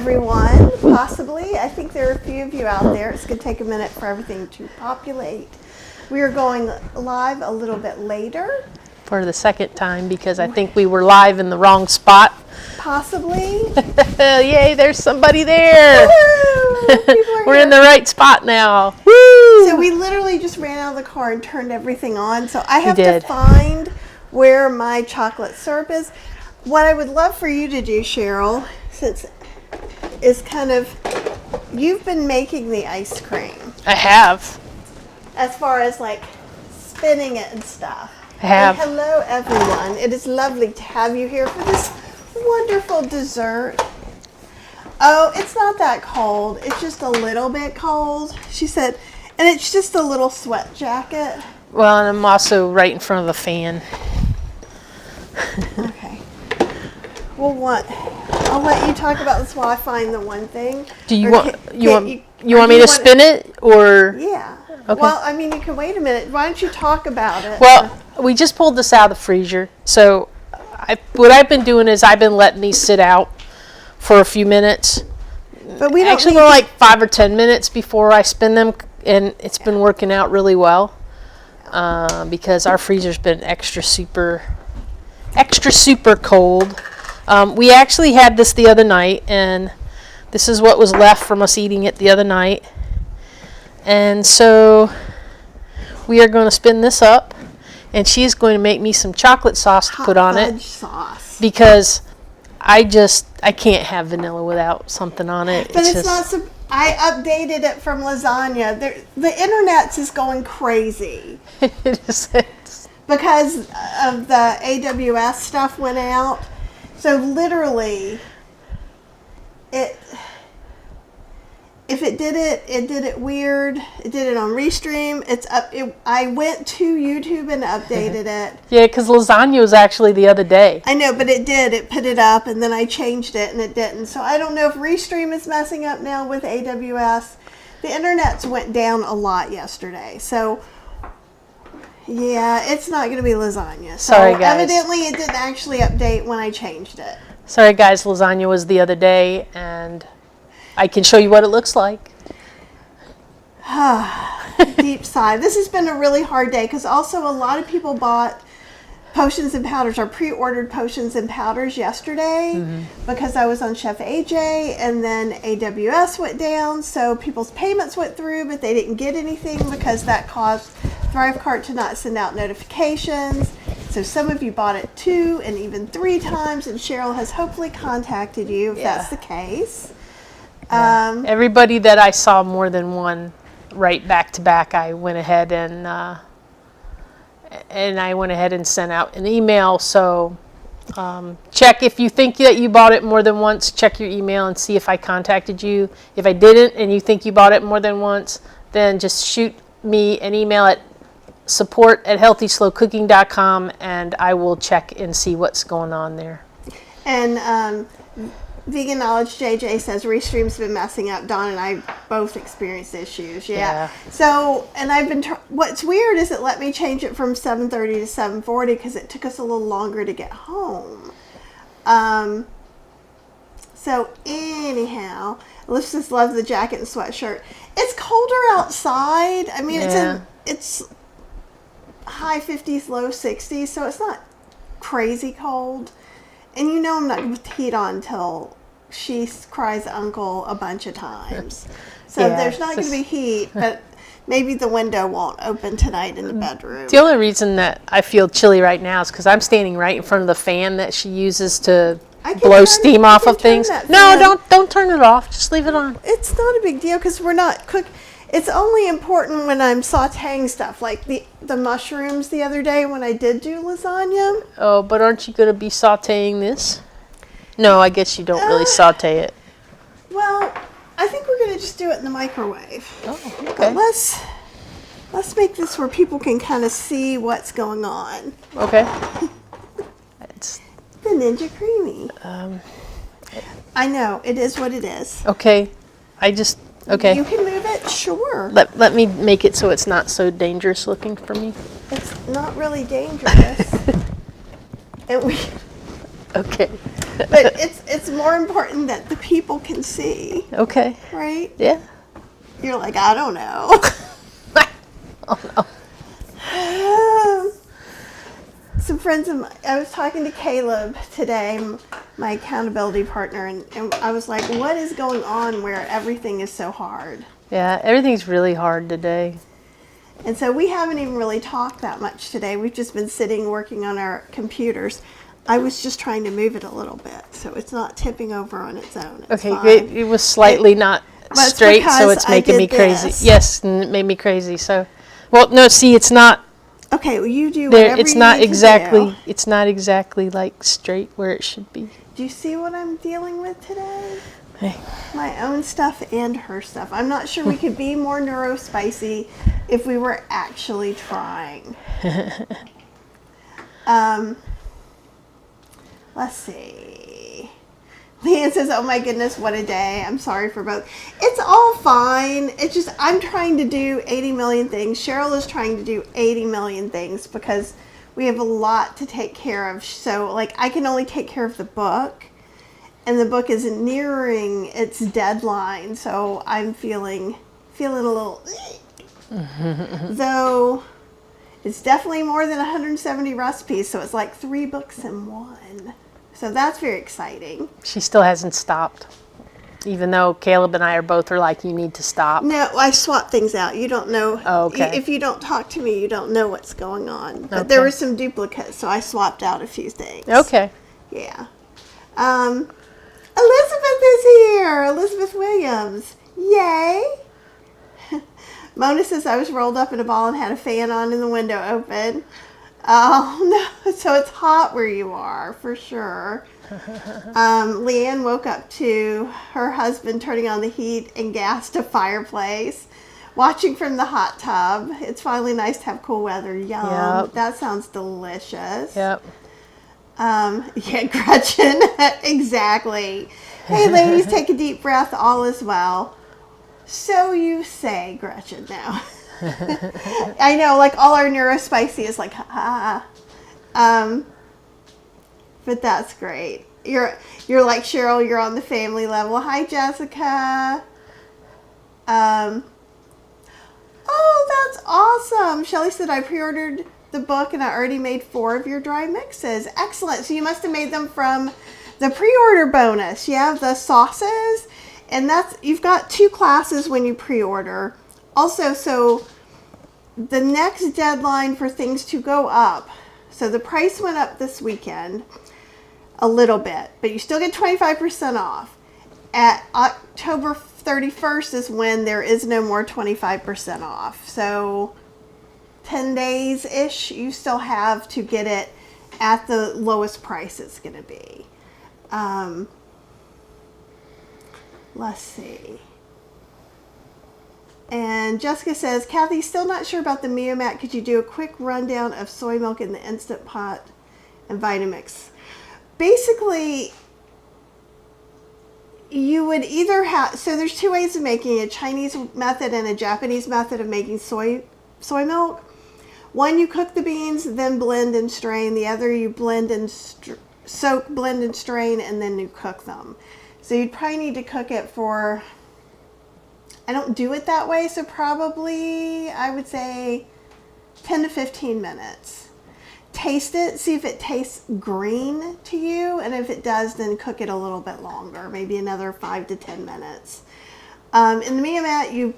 everyone, possibly. I think there are a few of you out there. It's going to take a minute for everything to populate. We are going live a little bit later. For the second time, because I think we were live in the wrong spot. Possibly. Yay, there's somebody there. We're in the right spot now. Woo! So we literally just ran out of the car and turned everything on. So I have to find where my chocolate syrup is. What I would love for you to do, Cheryl, since is kind of, you've been making the ice cream. I have. As far as like spinning it and stuff. I have. And hello everyone. It is lovely to have you here for this wonderful dessert. Oh, it's not that cold. It's just a little bit cold, she said. And it's just a little sweat jacket. Well, and I'm also right in front of the fan. Okay. Well, I'll let you talk about this while I find the one thing. Do you want me to spin it, or? Yeah. Okay. Well, I mean, you can wait a minute. Why don't you talk about it? Well, we just pulled this out of the freezer. So what I've been doing is I've been letting these sit out for a few minutes. But we don't actually more like 5 or 10 minutes before I spin them, and it's been working out really well because our freezer's been extra super cold. We actually had this the other night, and this is what was left from us eating it the other night. And so we are going to spin this up, and she's going to make me some chocolate sauce to put on it. Fudge sauce. Because I can't have vanilla without something on it. But it's not. I updated it from lasagna. The internet is going crazy. It is. Because of the AWS stuff went out. So literally, if it did it weird. It did it on Restream. I went to YouTube and updated it. Yeah, because lasagna was actually the other day. I know, but it did. It put it up, and then I changed it, and it didn't. So I don't know if Restream is messing up now with AWS. The internet's went down a lot yesterday. So, yeah, it's not going to be lasagna. So sorry, guys. Evidently, it didn't actually update when I changed it. Sorry, guys. Lasagna was the other day, and I can show you what it looks like. Deep sigh. This has been a really hard day because also a lot of people bought potions and powders or pre-ordered potions and powders yesterday because I was on Chef AJ, and then AWS went down, so people's payments went through, but they didn't get anything because that caused ThriveCart to not send out notifications. So some of you bought it 2 and even 3 times, and Cheryl has hopefully contacted you if that's the case. Yeah. Everybody that I saw more than one right back to back, I went ahead and sent out an email. So check if you think that you bought it more than once. Check your email and see if I contacted you. If I didn't and you think you bought it more than once, then just shoot me an email at support@healthyslowcooking.com, and I will check and see what's going on there. And Vegan Knowledge JJ says Restream's been messing up. Dawn and I both experienced issues. Yeah. So, and I've been. What's weird is it let me change it from 7:30 to 7:40 because it took us a little longer to get home. So anyhow, Alyssa's loves the jacket and sweatshirt. It's colder outside. I mean, it's high 50s, low 60s, so it's not crazy cold. And you know I'm not going to put the heat on until she cries uncle a bunch of times. So there's not going to be heat, but maybe the window won't open tonight in the bedroom. The only reason that I feel chilly right now is because I'm standing right in front of the fan that she uses to blow steam off of things. No, don't turn it off. Just leave it on. It's not a big deal because we're not cooking. It's only important when I'm sauteing stuff, like the mushrooms the other day when I did do lasagna. Oh, but aren't you going to be sauteing this? No, I guess you don't really saute it. Well, I think we're going to just do it in the microwave. Oh, okay. But let's make this where people can kind of see what's going on. Okay. It's the Ninja Creamy. I know, it is what it is. Okay. Okay. You can move it, sure. Let me make it so it's not so dangerous looking for me. It's not really dangerous. Okay. But it's more important that the people can see, Okay. right? Yeah. You're like, I don't know. Oh, Some friends of mine, I was talking to Caleb today, my accountability partner, and I was like, what is going on where everything is so hard? yeah, everything's really hard today. And so we haven't even really talked that much today. We've just been sitting working on our computers. I was just trying to move it a little bit so it's not tipping over on its own. It's Okay, fine. it was slightly not But it's straight, so because it's I making me did crazy. this. Yes, and it made me crazy. So, well, no, see, it's not Okay, well, you do there. whatever It's you not need to exactly. do. It's not exactly like straight where it should be. Do you see what I'm dealing with today? Hey. My own stuff and her stuff. I'm not sure we could be more neurospicy if we were actually trying. Let's see. Leanne says, oh my goodness, what a day. I'm sorry for both. It's all fine. It's just I'm trying to do 80 million things. Cheryl is trying to do 80 million things because we have a lot to take care of. So, like, I can only take care of the book. And the book is nearing its deadline, so I'm feeling a little. Though it's definitely more than 170 recipes, so it's like 3 books in one. So that's very exciting. She still hasn't stopped, even though Caleb and I are like, you need to stop. No, I swap things out. You don't know. Oh, okay. If you don't talk to me, you don't know what's going on. But Okay. there were some duplicates, so I swapped out a few things. Okay. Yeah. Elizabeth is here. Elizabeth Williams. Yay. Mona says I was rolled up in a ball and had a fan on and the window open. Oh, no. So it's hot where you are, for sure. Leanne woke up to her husband turning on the heat and gassed a fireplace, watching from the hot tub. It's finally nice to have cool weather. Yum. Yep. That sounds delicious. Yep. Yeah, Gretchen. Exactly. Hey, ladies, take a deep breath. All is well. So you say, Gretchen, now. I know, like, all our neurospicy is like, ha. But that's great. You're like Cheryl, you're on the family level. Hi, Jessica. Oh, that's awesome. Shelley said I pre-ordered the book and I already made 4 of your dry mixes. Excellent. So you must have made them from the pre-order bonus. Yeah, the sauces. And you've got 2 classes when you pre-order. Also, so the next deadline for things to go up. So the price went up this weekend a little bit, but you still get 25% off. At October 31st is when there is no more 25% off. So 10 days-ish, you still have to get it at the lowest price it's going to be. Let's see. And Jessica says, Kathy, still not sure about the Meomat. Could you do a quick rundown of soy milk in the Instant Pot and Vitamix? Basically, you would either have, so there's 2 ways of making a Chinese method and a Japanese method of making soy milk. One, you cook the beans, then blend and strain. The other, you blend and soak, blend and strain, and then you cook them. So you'd probably need to cook it for, I don't do it that way, so probably, I would say 10 to 15 minutes. Taste it, see if it tastes green to you, and if it does, then cook it a little bit longer, maybe another 5 to 10 minutes. In the Meomat, you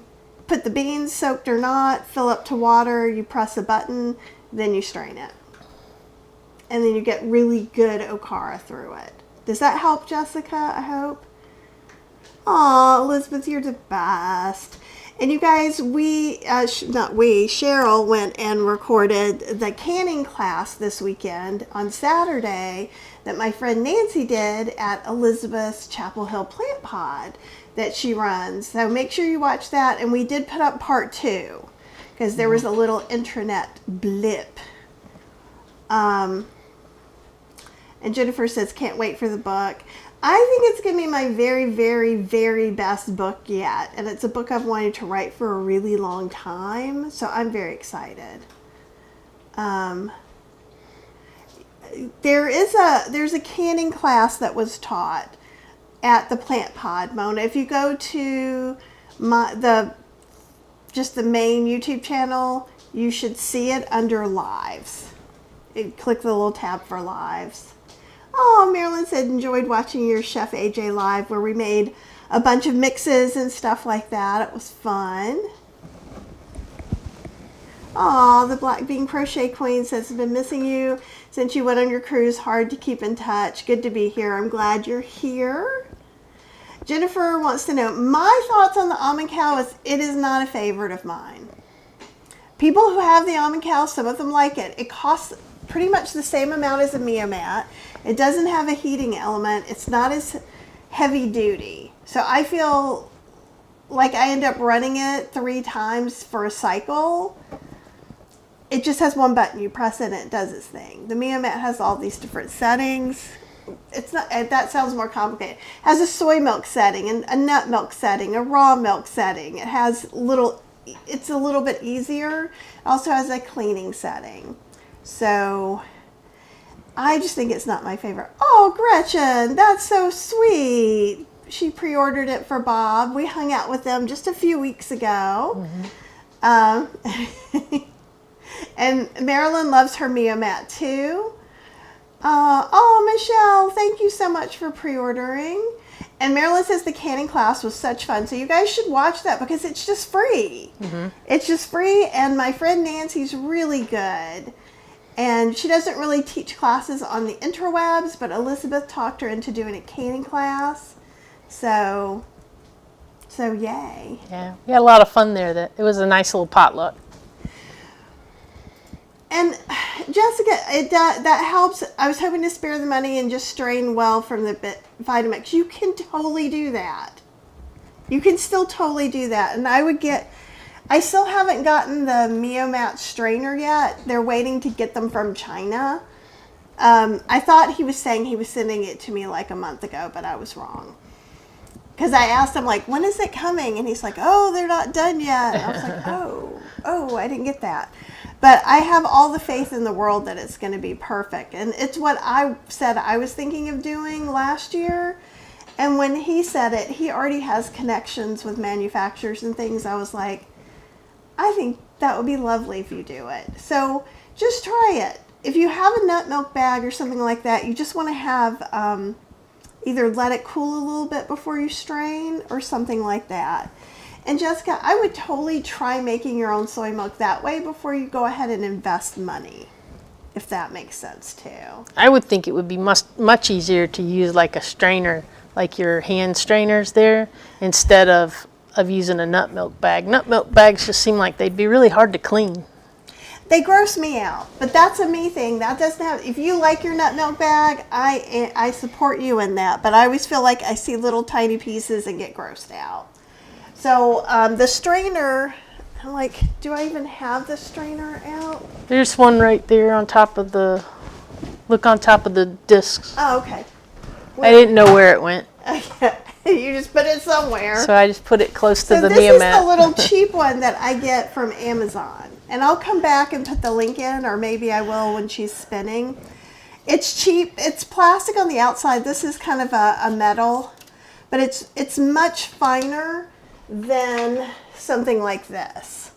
put the beans, soaked or not, fill up to water, you press a button, then you strain it. And then you get really good okara through it. Does that help, Jessica, I hope? Aw, Elizabeth, you're the best. And you guys, Cheryl went and recorded the canning class this weekend on Saturday that my friend Nancy did at Elizabeth's Chapel Hill Plant Pod that she runs. So make sure you watch that. And we did put up part 2 because there was a little intranet blip. And Jennifer says, can't wait for the book. I think it's going to be my very, very, very best book yet. And it's a book I've wanted to write for a really long time. So I'm very excited. there's a canning class that was taught at the Plant Pod, Mona. If you go to the main YouTube channel, you should see it under lives. Click the little tab for lives. Oh, Marilyn said enjoyed watching your Chef AJ live where we made a bunch of mixes and stuff like that. It was fun. Oh, the Black Bean Crochet Queen says, I've been missing you since you went on your cruise. Hard to keep in touch. Good to be here. I'm glad you're here. Jennifer wants to know, my thoughts on the almond cow is it is not a favorite of mine. People who have the almond cow, some of them like it. It costs pretty much the same amount as a Mio mat. It doesn't have a heating element. It's not as heavy duty. So I feel like I end up running it 3 times for a cycle. It just has one button. You press it and it does its thing. The Mio mat has all these different settings. It's not, that sounds more complicated. It has a soy milk setting and a nut milk setting, a raw milk setting. It has it's a little bit easier. It also has a cleaning setting. So I just think it's not my favorite. Oh, Gretchen, that's so sweet. She pre-ordered it for Bob. We hung out with them just a few weeks ago. Mm-hmm. And Marilyn loves her Mio mat too. Oh, Michelle, thank you so much for pre-ordering. And Marilyn says the canning class was such fun. So you guys should watch that because it's just free. Mm-hmm. It's just free. And my friend Nancy's really good. And she doesn't really teach classes on the interwebs, but Elizabeth talked her into doing a canning class. So yay. Yeah, we had a lot of fun there. It was a nice little potluck. And Jessica, that helps. I was hoping to spare the money and just strain well from the Vitamix. You can totally do that. You can still totally do that. And I still haven't gotten the Mio mat strainer yet. They're waiting to get them from China. I thought he was saying he was sending it to me like a month ago, but I was wrong. Because I asked him, like, when is it coming? And he's like, oh, they're not done yet. And I was like, oh, I didn't get that. But I have all the faith in the world that it's going to be perfect. And it's what I said I was thinking of doing last year. And when he said it, he already has connections with manufacturers and things. I was like, I think that would be lovely if you do it. So just try it. If you have a nut milk bag or something like that, you just want to have either let it cool a little bit before you strain or something like that. And Jessica, I would totally try making your own soy milk that way before you go ahead and invest money, if that makes sense too. I would think it would be much easier to use like a strainer, like your hand strainers there, instead of using a nut milk bag. Nut milk bags just seem like they'd be really hard to clean. They gross me out, but that's a me thing. That doesn't have. If you like your nut milk bag, I support you in that. But I always feel like I see little tiny pieces and get grossed out. So the strainer, I'm like, do I even have the strainer out? There's one right there on top of the. Look on top of the discs. Oh, okay. I didn't know where it went. You just put it somewhere. So I just put it close to the Mio mat. So this is the little cheap one that I get from Amazon. And I'll come back and put the link in, or maybe I will when she's spinning. It's cheap. It's plastic on the outside. This is kind of a metal, but it's much finer than something like this.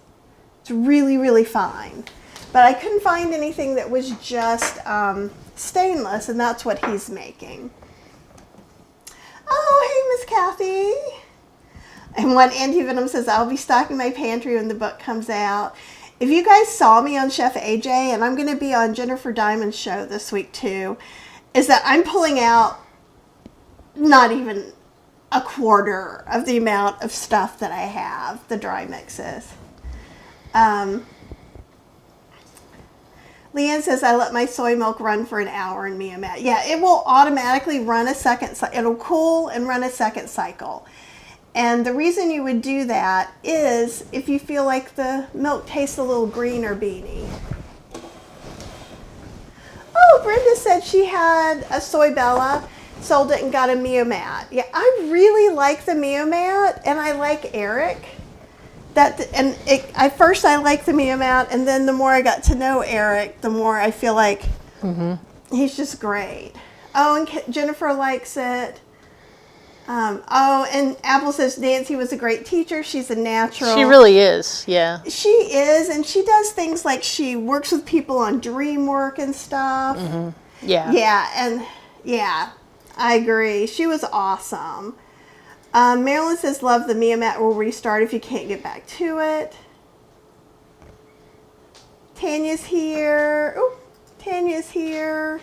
It's really, really fine. But I couldn't find anything that was just stainless, and that's what he's making. Oh, hey, Miss Kathy. And one anti-venom says, I'll be stocking my pantry when the book comes out. If you guys saw me on Chef AJ, and I'm going to be on Jennifer Diamond's show this week too, is that I'm pulling out not even a quarter of the amount of stuff that I have, the dry mixes. Leanne says, I let my soy milk run for an hour in Mio mat. Yeah, it will automatically run a second cycle. It'll cool and run a second cycle. And the reason you would do that is if you feel like the milk tastes a little green or beany. Oh, Brenda said she had a Soy Bella, sold it and got a Mio mat. Yeah, I really like the Mio mat, and I like Eric. At first I liked the Mio mat, and then the more I got to know Eric, the more I feel like He's just great. Oh, and Jennifer likes it. And Apple says Nancy was a great teacher. She's a natural. She really is, yeah. She is, and she does things like she works with people on dream work and stuff. Mm-hmm. Yeah. Yeah, and yeah, I agree. She was awesome. Marilyn says, love the Mia Mat will restart if you can't get back to it. Tanya's here. Oh, Tanya's here.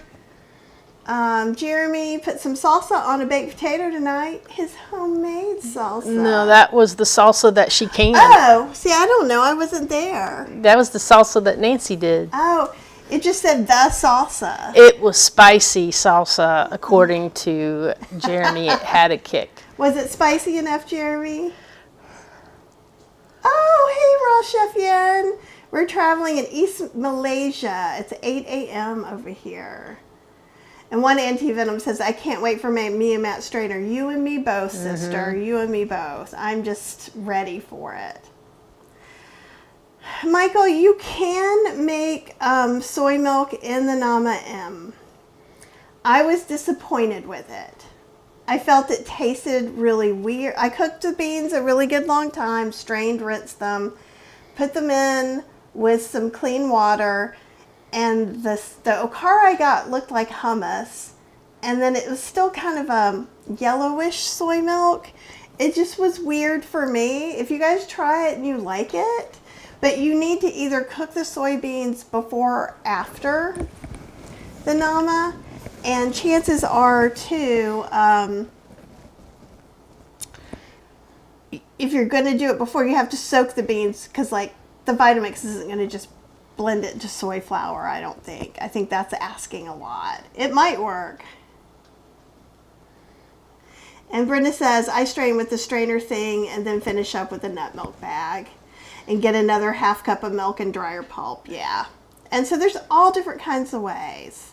Jeremy put some salsa on a baked potato tonight. His homemade salsa. No, that was the salsa that she came in. Oh, see, I don't know. I wasn't there. That was the salsa that Nancy did. Oh, it just said the salsa. It was spicy salsa, according to Jeremy. It had a kick. Was it spicy enough, Jeremy? Oh, hey, Rosh Chef. We're traveling in East Malaysia. It's 8 a.m. over here. And one anti-venom says, I can't wait for my Mia Mat strainer. You and me both, sister. You and me both. I'm just ready for it. Michael, you can make soy milk in the Nama M. I was disappointed with it. I felt it tasted really weird. I cooked the beans a really good long time, strained, rinsed them, put them in with some clean water, and the okara I got looked like hummus, and then it was still kind of a yellowish soy milk. It just was weird for me. If you guys try it and you like it, but you need to either cook the soybeans before or after the Nama, and chances are too, if you're going to do it before, you have to soak the beans, because like the Vitamix isn't going to just blend it into soy flour, I don't think. I think that's asking a lot. It might work. And Brenda says, I strain with the strainer thing and then finish up with a nut milk bag and get another half cup of milk and dryer pulp. Yeah. And so there's all different kinds of ways.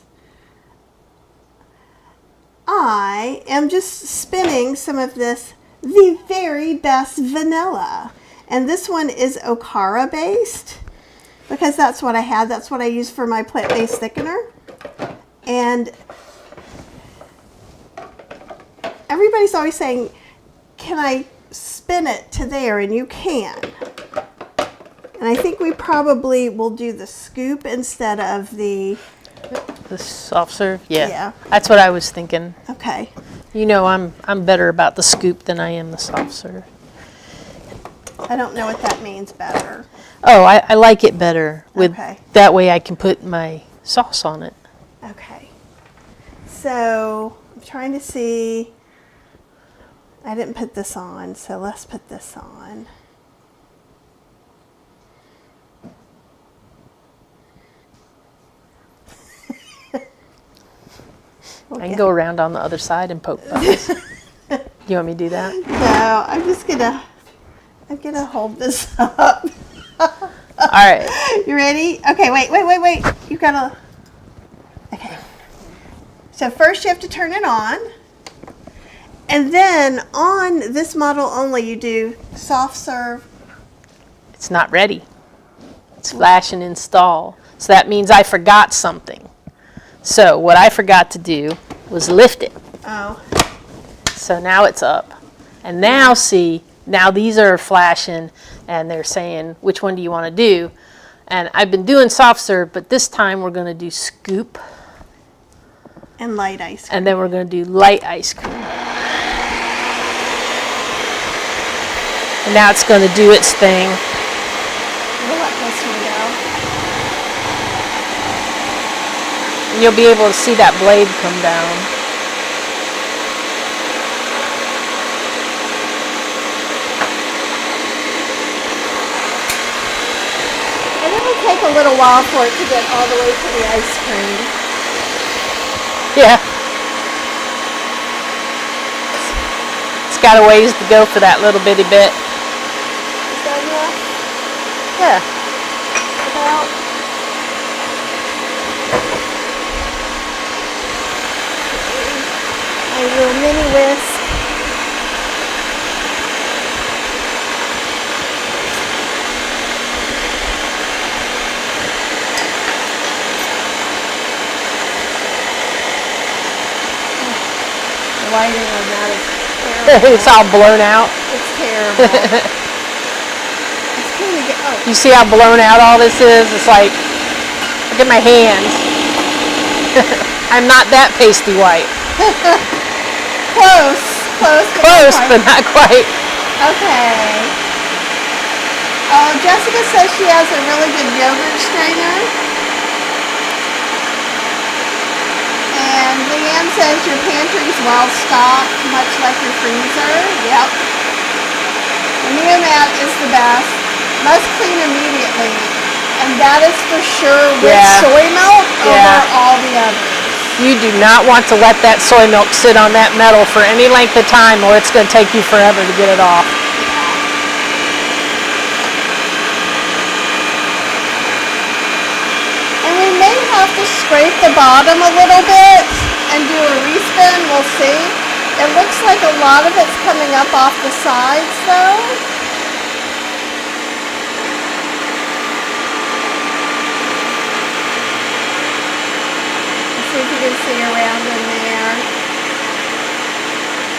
I am just spinning some of this, the very best vanilla. And this one is okara based, because that's what I had. That's what I use for my plant-based thickener. And everybody's always saying, can I spin it to there? And you can. And I think we probably will do the scoop instead of the soft serve? Yeah. Yeah. That's what I was thinking. Okay. You know, I'm better about the scoop than I am the soft serve. I don't know what that means better. Oh, I like it better. Okay. That way I can put my sauce on it. Okay. So I'm trying to see. I didn't put this on, so let's put this on. I can go around on the other side and poke bubbles. You want me to do that? No, I'm gonna hold this up. All right. You ready? Okay, wait. You gotta, okay. So first you have to turn it on. And then on this model only, you do soft serve. It's not ready. It's flash and install. So that means I forgot something. So what I forgot to do was lift it. Oh. So now it's up. And now see, now these are flashing and they're saying, which one do you want to do? And I've been doing soft serve, but this time we're going to do scoop. And light ice cream. And then we're going to do light ice cream. And now it's going to do its thing. We'll let this one go. And you'll be able to see that blade come down. And it will take a little while for it to get all the way to the ice cream. Yeah. It's got a ways to go for that little bitty bit. Is that enough? Yeah. About? A little mini whisk. It's all blown out. It's terrible. It's kind of good. Oh, You see how blown out all this is? It's like, look at my hands. I'm not that pasty white. close. Close. Close, but not quite. Okay. Oh, Jessica says she has a really good yogurt strainer. And Leanne says your pantry's well stocked, much like your freezer. Yep. The Neomat is the best. Must clean immediately. And that is for sure with soy milk over all the others. You do not want to let that soy milk sit on that metal for any length of time, or it's going to take you forever to get it off. And we may have to scrape the bottom a little bit and do a respin. We'll see. It looks like a lot of it's coming up off the sides though. See if you can see around in there.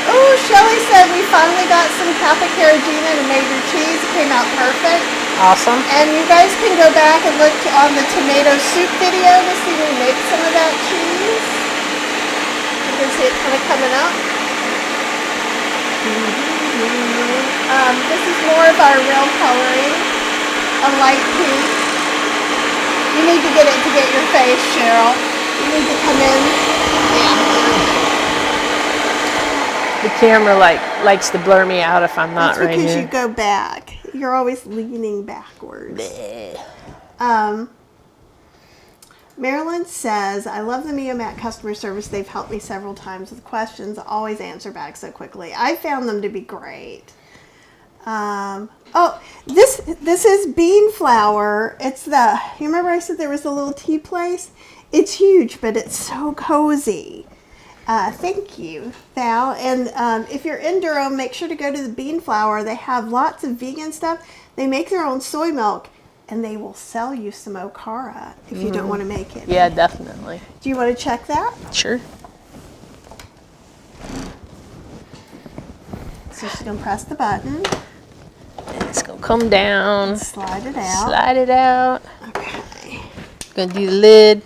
Oh, Shelly said we finally got some Kappa Carrageenan and Major cheese. It came out perfect. Awesome. And you guys can go back and look on the tomato soup video to see me make some of that cheese. You can see it kind of coming up. This is more of our real coloring, a light pink. You need to get it to get your face, Cheryl. You need to come in. The camera likes to blur me out if I'm not That's right because here. you go back. You're always leaning backwards. Marilyn says, I love the Neomat customer service. They've helped me several times with questions. Always answer back so quickly. I found them to be great. Oh, this is bean flour. It's the, you remember I said there was a little tea place? It's huge, but it's so cozy. Thank you, Val. And if you're in Durham, make sure to go to the bean flour. They have lots of vegan stuff. They make their own soy milk, and they will sell you some okara if you don't want to make it. Yeah, definitely. Do you want to check that? Sure. So she's going to press the button. It's going to come down. Slide it out. Slide it out. Okay. Going to do the lid.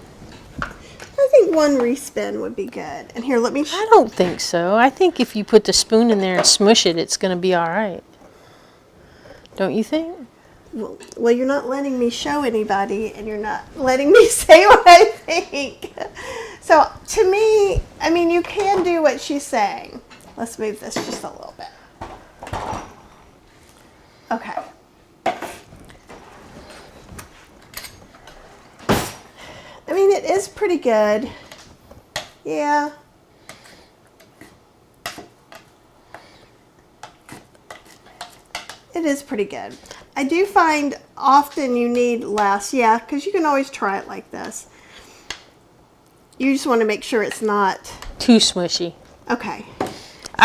I think one respin would be good. And here, let me... I don't think so. I think if you put the spoon in there and smush it, it's going to be all right. Don't you think? Well, you're not letting me show anybody, and you're not letting me say what I think. So, to me, I mean, you can do what she's saying. Let's move this just a little bit. Okay. I mean, it is pretty good. Yeah. It is pretty good. I do find often you need less, yeah, because you can always try it like this. You just want to make sure it's not Too smushy. okay.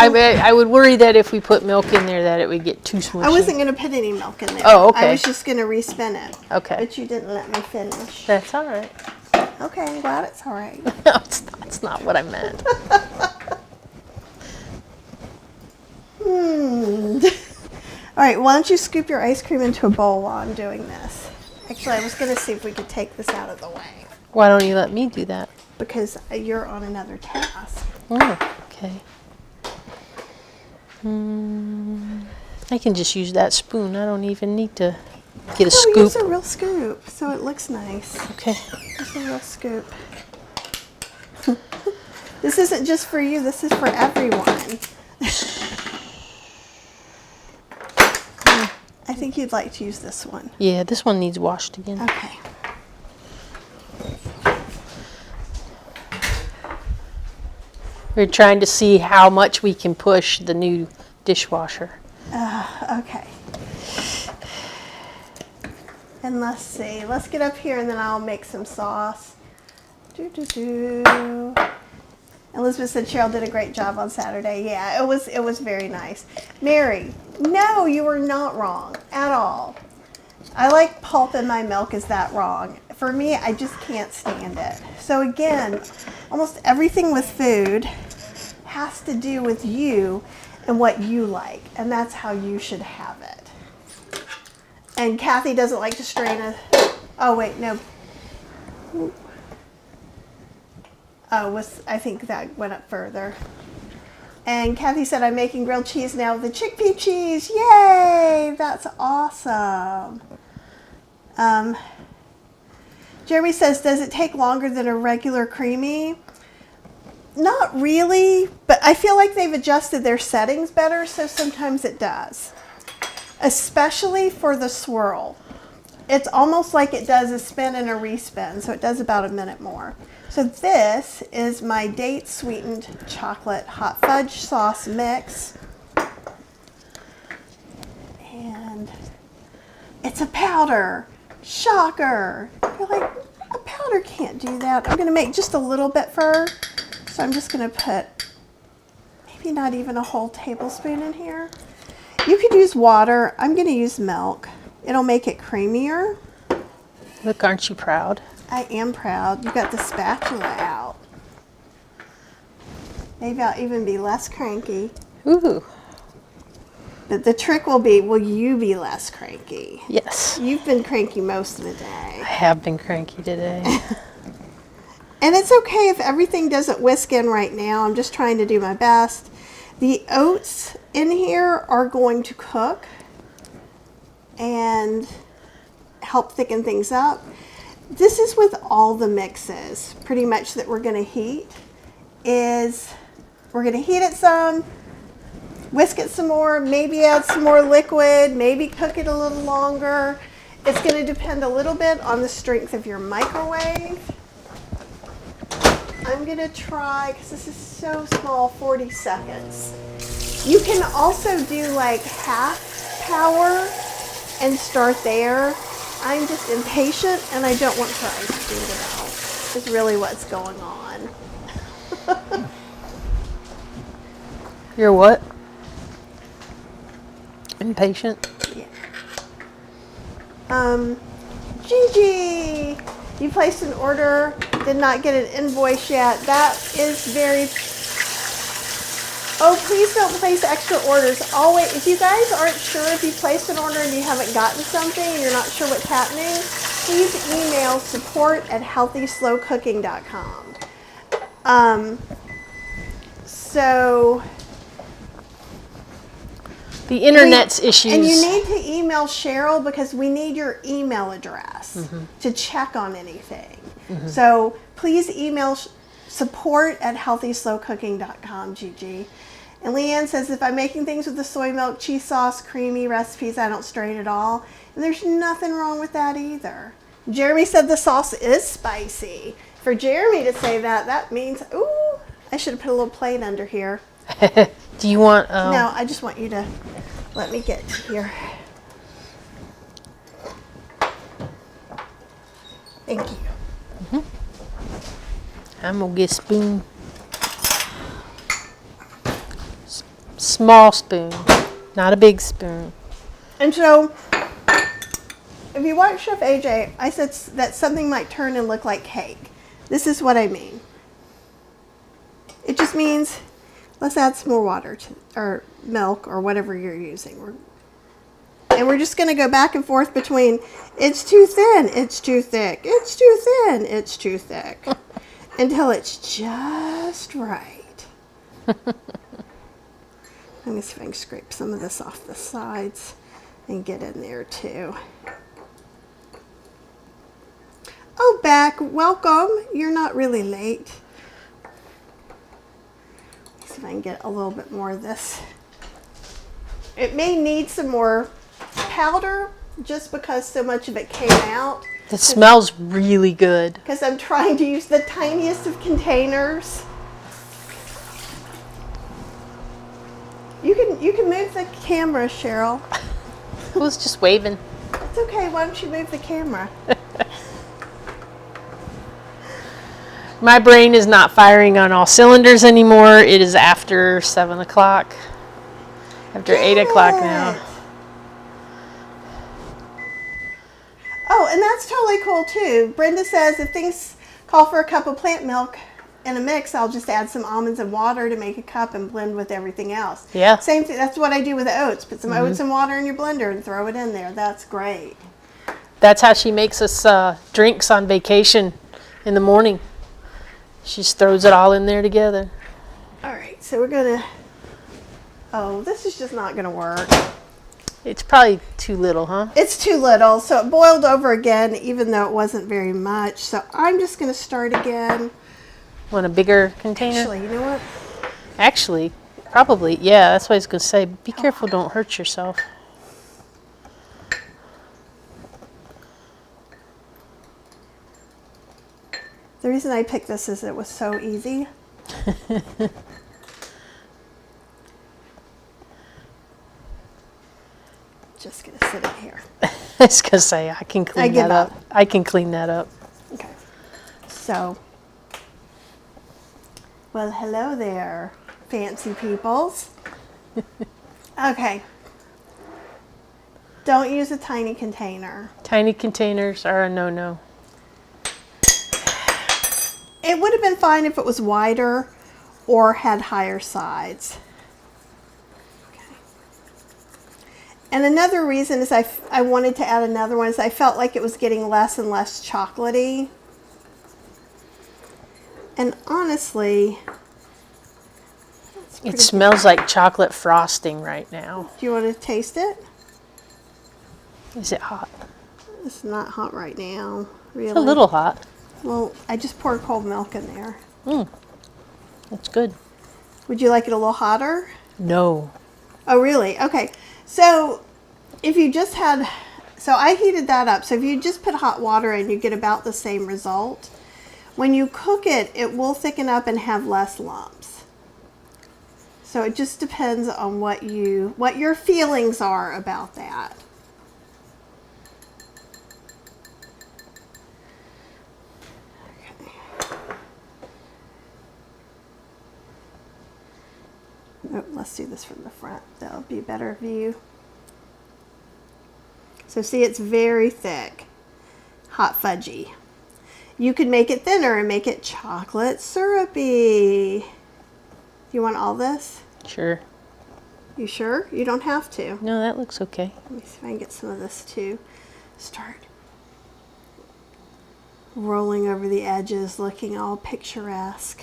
I would worry that if we put milk in there that it would get too smushy. I wasn't going to put any milk in there. Oh, okay. I was just going to respin it. Okay. But you didn't let me finish. That's all right. Okay, I'm glad it's all right. No, it's not what I meant. All right, why don't you scoop your ice cream into a bowl while I'm doing this? Actually, I was going to see if we could take this out of the way Why don't you let me do that? because you're on another task. Oh, okay. I can just use that spoon. I don't even need to get a Oh, scoop. use a real scoop so it looks nice. Okay. Use a real scoop. This isn't just for you, this is for everyone. I think you'd like to use this one. Yeah, this one needs washed again. Okay. We're trying to see how much we can push the new dishwasher. Okay. And let's see. Let's get up here and then I'll make some sauce. Elizabeth said Cheryl did a great job on Saturday. Yeah, it was very nice. Mary, no, you were not wrong at all. I like pulp in my milk. Is that wrong? For me, I just can't stand it. So again, almost everything with food has to do with you and what you like, and that's how you should have it. And Kathy doesn't like to strain a, oh wait, no. Oh, I think that went up further. And Kathy said, I'm making grilled cheese now with the chickpea cheese. Yay! That's awesome. Jeremy says, does it take longer than a regular creamy? Not really, but I feel like they've adjusted their settings better, so sometimes it does. Especially for the swirl. It's almost like it does a spin and a respin, so it does about a minute more. So this is my date sweetened chocolate hot fudge sauce mix. And it's a powder. Shocker. You're like, a powder can't do that. I'm going to make just a little bit first. So I'm just going to put maybe not even a whole tablespoon in here. You could use water. I'm going to use milk. It'll make it creamier. Look, aren't you proud? I am proud. You got the spatula out. Maybe I'll even be less cranky. Ooh. But the trick will be, will you be less cranky? Yes. You've been cranky most of the day. I have been cranky today. And it's okay if everything doesn't whisk in right now. I'm just trying to do my best. The oats in here are going to cook and help thicken things up. This is with all the mixes pretty much that we're going to heat. We're going to heat it some, whisk it some more, maybe add some more liquid, maybe cook it a little longer. It's going to depend a little bit on the strength of your microwave. I'm going to try, because this is so small, 40 seconds. You can also do like half power and start there. I'm just impatient and I don't want her ice cream to melt. Is really what's going on. You're what? Impatient? Yeah. Gigi, you placed an order, did not get an invoice yet. That is very... Oh, please don't place extra orders. Always, if you guys aren't sure if you placed an order and you haven't gotten something and you're not sure what's happening, please email support@healthyslowcooking.com. So... The internet's issues. And you need to email Cheryl because we need your email address to check on anything. So please email support@healthyslowcooking.com, Gigi. And Leanne says, if I'm making things with the soy milk, cheese sauce, creamy recipes, I don't strain at all. And there's nothing wrong with that either. Jeremy said the sauce is spicy. For Jeremy to say that, that means, ooh, I should have put a little plate under here. Do you want... No, I just want you to let me get here. Thank you. I'm going to get a spoon. Small spoon, not a big spoon. And so, if you watch Chef AJ, I said that something might turn and look like cake. This is what I mean. It just means, let's add some more water or milk or whatever you're using. And we're just going to go back and forth between it's too thin, it's too thick, it's too thin, it's too thick, until it's just right. Let me see if I can scrape some of this off the sides and get in there too. Oh, Beck, welcome. You're not really late. Let's see if I can get a little bit more of this. It may need some more powder just because so much of it came out. It smells really good. Because I'm trying to use the tiniest of containers. You can move the camera, Cheryl. I was just waving. It's okay. Why don't you move the camera? My brain is not firing on all cylinders anymore. It is after 7 o'clock. After 8 o'clock now. Oh, and that's totally cool too. Brenda says if things call for a cup of plant milk in a mix, I'll just add some almonds and water to make a cup and blend with everything else. Yeah. Same thing. That's what I do with the oats. Put some oats and water in your blender and throw it in there. That's great. That's how she makes us drinks on vacation in the morning. She just throws it all in there together. All right, so we're gonna. Oh, this is just not gonna work. It's probably too little, huh? It's too little, so it boiled over again, even though it wasn't very much. So I'm just gonna start again. Want a bigger container? Actually, you know what? Actually, probably. Yeah, that's what I was gonna say. Be careful, don't hurt yourself. The reason I picked this is it was so easy. Just gonna sit it here. I was gonna say I can clean that up. I can clean that up. Okay. So, well, hello there, fancy peoples. Okay. Don't use a tiny container. Tiny containers are a no-no. It would have been fine if it was wider or had higher sides. Okay. And another reason is I wanted to add another one is I felt like it was getting less and less chocolatey. And honestly, It smells like chocolate frosting right now. do you want to taste it? Is it hot? It's not hot right now, really. It's a little hot. Well, I just poured cold milk in there. That's good. Would you like it a little hotter? No. Oh, really? Okay. So if you just had, so I heated that up. So if you just put hot water in, you get about the same result. When you cook it, it will thicken up and have less lumps. So it just depends on what your feelings are about that. Oh, let's do this from the front. That'll be a better view. So see, it's very thick, hot fudgy. You could make it thinner and make it chocolate syrupy. Do you want all this? Sure. You sure? You don't have to. No, that looks okay. Let me see if I can get some of this too. Start rolling over the edges, looking all picturesque.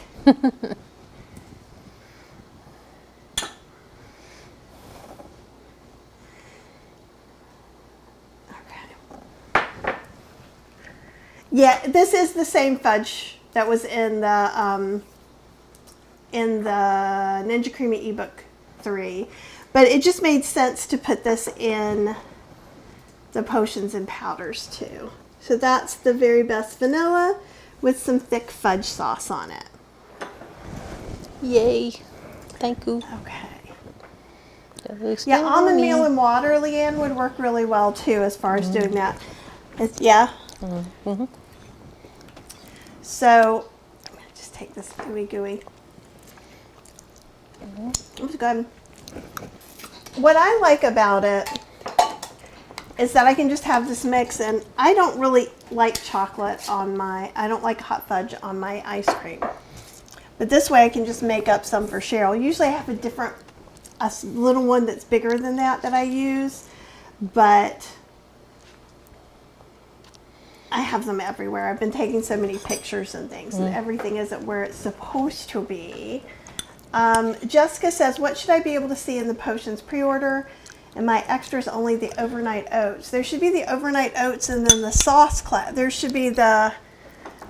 Yeah, this is the same fudge that was in the Ninja Creamy ebook 3, but it just made sense to put this in the potions and powders too. So that's the very best vanilla with some thick fudge sauce on it. Yay. Thank you. Okay. That looks Yeah, almond yummy. meal and water, Leanne, would work really well too as far as doing that. Yeah. Mm-hmm. So, I'm going to just take this gooey. It's good. What I like about it is that I can just have this mix, and I don't really like chocolate on I don't like hot fudge on my ice cream. But this way I can just make up some for Cheryl. Usually I have a little one that's bigger than that I use, but I have them everywhere. I've been taking so many pictures and things, and everything isn't where it's supposed to be. Jessica says, what should I be able to see in the potions pre-order? And my extra is only the overnight oats. There should be the overnight oats, and then the sauce class. There should be the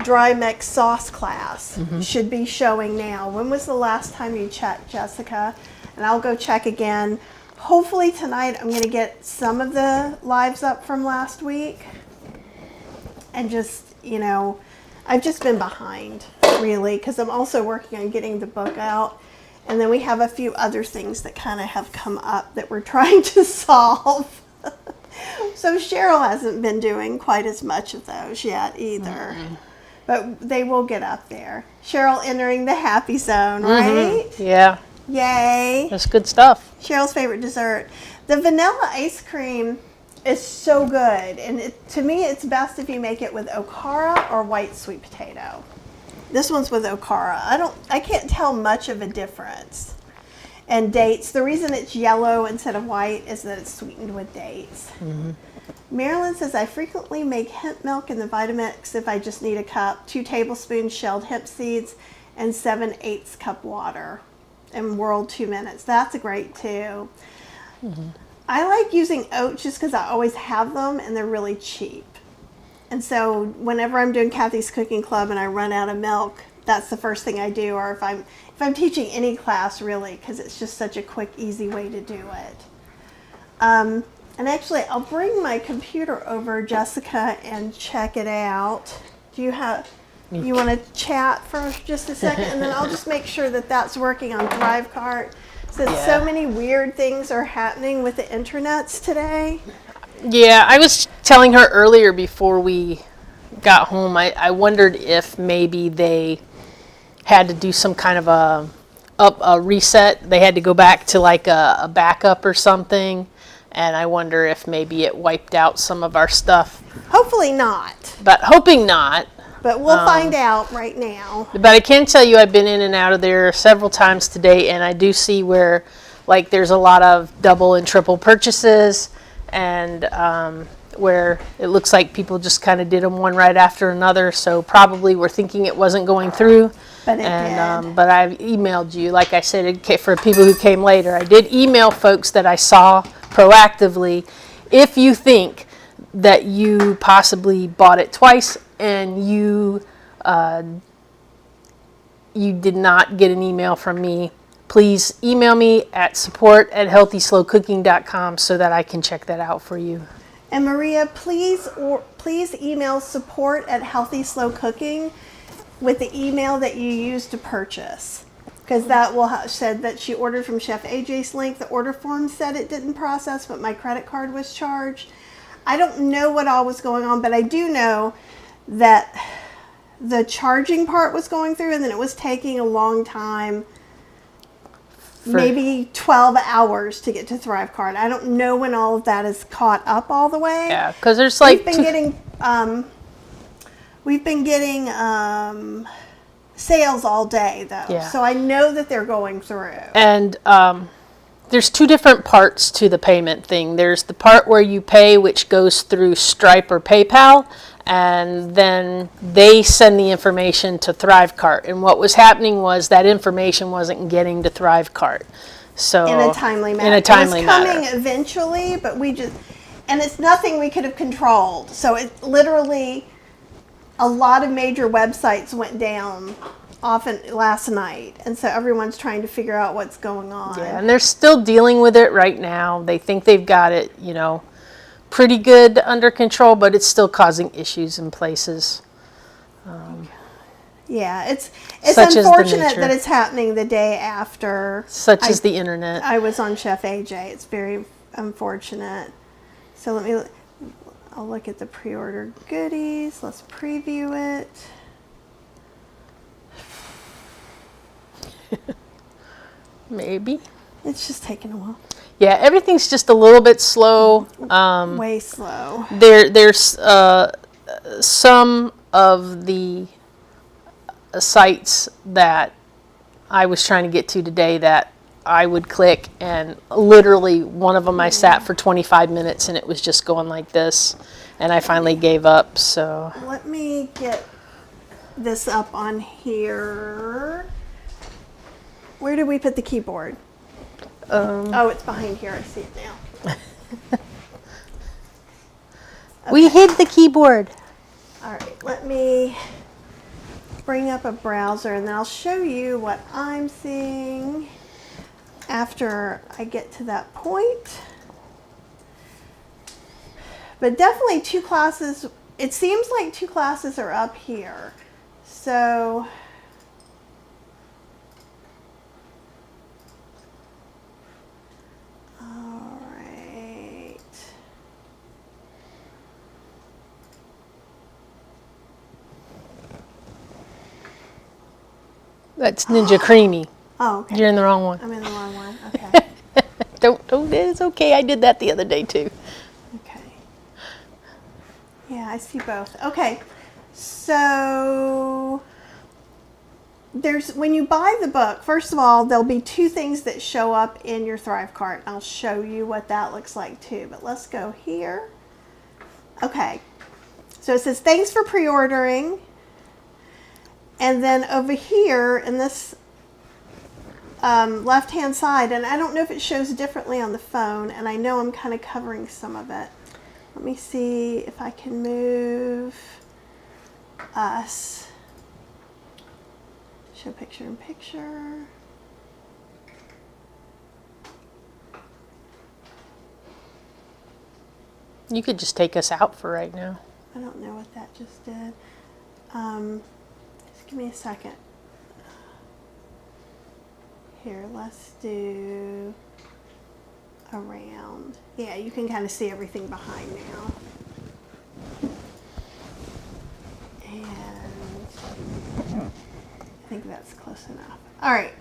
dry mix sauce class. Should be showing now. When was the last time you checked, Jessica? And I'll go check again. Hopefully tonight I'm going to get some of the lives up from last week. And just, I've just been behind, really, because I'm also working on getting the book out. And then we have a few other things that kind of have come up that we're trying to solve. So Cheryl hasn't been doing quite as much of those yet either. But they will get up there. Cheryl entering the happy zone, right? Yeah. Yay. That's good stuff. Cheryl's favorite dessert. The vanilla ice cream is so good, and to me it's best if you make it with okara or white sweet potato. This one's with Okara. I can't tell much of a difference. And dates, the reason it's yellow instead of white is that it's sweetened with dates. Mm-hmm. Marilyn says, I frequently make hemp milk in the Vitamix if I just need a cup, 2 tablespoons shelled hemp seeds, and 7/8 cup water, and whirl 2 minutes. That's great too. Mm-hmm. I like using oats just because I always have them and they're really cheap. And so whenever I'm doing Kathy's Cooking Club and I run out of milk, that's the first thing I do, or if I'm teaching any class, really, because it's just such a quick, easy way to do it. And actually, I'll bring my computer over, Jessica, and check it out. You want to chat for just a second, and then I'll just make sure that that's working on ThriveCart. So many weird things are happening with the internets today. Yeah, I was telling her earlier before we got home, I wondered if maybe they had to do some kind of a reset. They had to go back to like a backup or something, and I wonder if maybe it wiped out some of our stuff. Hopefully not. But hoping not. But we'll find out right now. But I can tell you I've been in and out of there several times today, and I do see where like there's a lot of double and triple purchases, and where it looks like people just kind of did them one right after another, so probably we're thinking it wasn't going through. But it did. But I've emailed you, like I said, for people who came later. I did email folks that I saw proactively. If you think that you possibly bought it twice and you did not get an email from me, please email me at support@healthyslowcooking.com so that I can check that out for you. And Maria, please email support@healthyslowcooking with the email that you used to purchase, because that will said that she ordered from Chef AJ's link. The order form said it didn't process, but my credit card was charged. I don't know what all was going on, but I do know that the charging part was going through, and then it was taking a long time, maybe 12 hours to get to ThriveCart. I don't know when all of that is caught up all the way. Yeah, because there's like we've been getting sales all day though, yeah. So I know that they're going through. And there's 2 different parts to the payment thing. There's the part where you pay, which goes through Stripe or PayPal, and then they send the information to ThriveCart. And what was happening was that information wasn't getting to ThriveCart. So in a timely manner. It was coming eventually, but and it's nothing we could have controlled. So it literally, a lot of major websites went down often last night, and so everyone's trying to figure out what's going on. Yeah, and they're still dealing with it right now. They think they've got it, pretty good under control, but it's still causing issues in places. Yeah, it's unfortunate that it's happening the day after. Such as the internet. I was on Chef AJ. It's very unfortunate. So I'll look at the pre-order goodies. Let's preview it. Maybe. It's just taking a while. Yeah, everything's just a little bit slow. Way slow. There's some of the sites that I was trying to get to today that I would click, and literally one of them I sat for 25 minutes and it was just going like this, and I finally gave up. So let me get this up on here. Where did we put the keyboard? Oh, it's behind here. I see it now. Okay. We hid the keyboard. All right, let me bring up a browser and then I'll show you what I'm seeing after I get to that point. But definitely 2 classes, it seems like 2 classes are up here. So all right. That's Ninja Creamy. Oh, okay. You're in the wrong one. I'm in the wrong one. Okay. Don't, it's okay. I did that the other day too. Okay. Yeah, I see both. Okay. So when you buy the book, first of all, there'll be two things that show up in your Thrive cart. I'll show you what that looks like too, but let's go here. Okay, so it says thanks for pre-ordering, and then over here in this left hand side, and I don't know if it shows differently on the phone, and I know I'm kind of covering some of it. Let me see if I can move us. Show picture in picture. You could just take us out for right now. I don't know what that just did. Just give me a second. Here, let's do around. Yeah, you can kind of see everything behind now. And I think that's close enough. All right.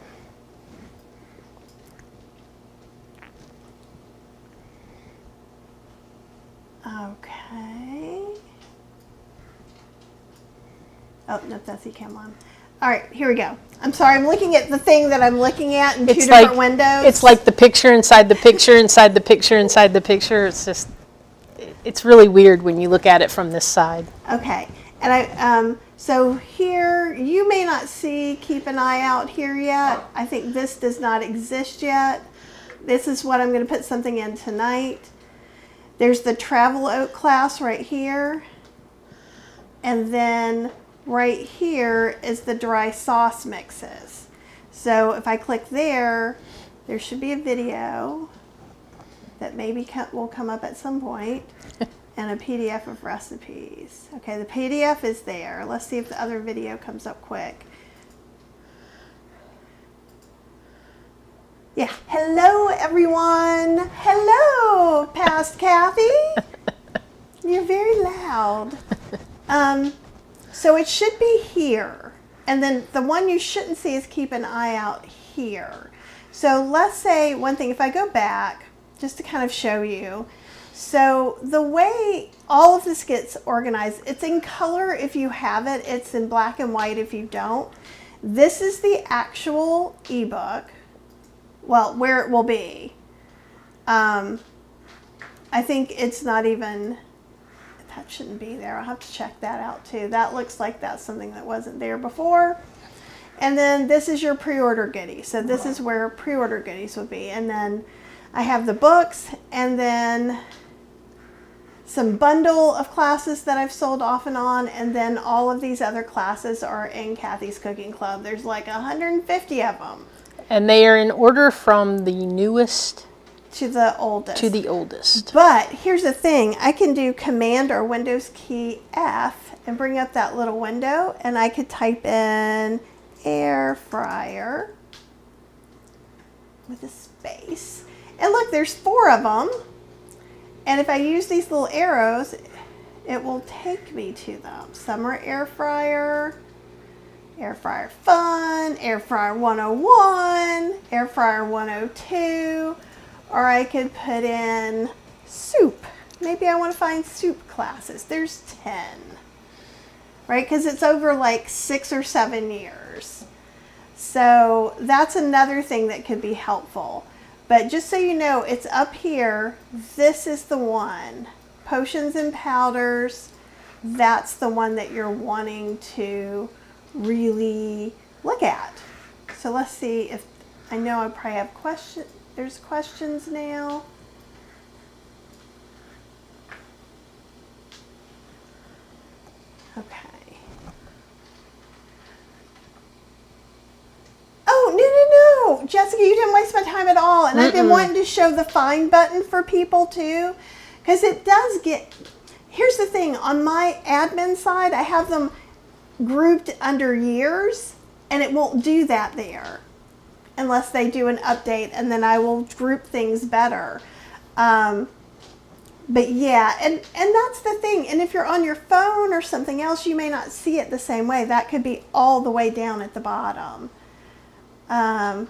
Okay. Oh, nope, that's Ecamm1. All right, here we go. I'm sorry, I'm looking at the thing that I'm looking at in two different windows. It's like the picture inside the picture inside the picture inside the picture. It's just, it's really weird when you look at it from this side. Okay, and so here, you may not see keep an eye out here yet. I think this does not exist yet. This is what I'm going to put something in tonight. There's the travel oat class right here. And then right here is the dry sauce mixes. So if I click there, there should be a video that maybe will come up at some point. And a PDF of recipes. Okay, the PDF is there. Let's see if the other video comes up quick. Yeah, hello everyone. Hello, past Kathy. You're very loud. So it should be here. And then the one you shouldn't see is keep an eye out here. So let's say one thing, if I go back, just to kind of show you. So the way all of this gets organized, it's in color if you have it, it's in black and white if you don't. This is the actual ebook, well, where it will be. I think it's not even, that shouldn't be there. I'll have to check that out too. That looks like that's something that wasn't there before. And then this is your pre-order goodies. So this is where pre-order goodies would be. And then I have the books and then some bundle of classes that I've sold off and on, and then all of these other classes are in Kathy's Cooking Club. There's like 150 of them. And they are in order from the newest to the oldest. To the oldest. But here's the thing, I can do Command or Windows key F and bring up that little window, and I could type in air fryer with a space. And look, there's 4 of them. And if I use these little arrows, it will take me to them. Summer air fryer fun, air fryer 101, air fryer 102, or I could put in soup. Maybe I want to find soup classes. There's 10, right? Because it's over like 6 or 7 years. So that's another thing that could be helpful. But just so you know, it's up here. This is the one. Potions and powders. That's the one that you're wanting to really look at. So let's see if, I know I probably have questions. There's questions now. Okay. Oh, no. Jessica, you didn't waste my time at all. And I've been wanting to show the find button for people too, because it does get, here's the thing, on my admin side, I have them grouped under years, and it won't do that there unless they do an update, and then I will group things better. But yeah, and that's the thing. And if you're on your phone or something else, you may not see it the same way. That could be all the way down at the bottom. And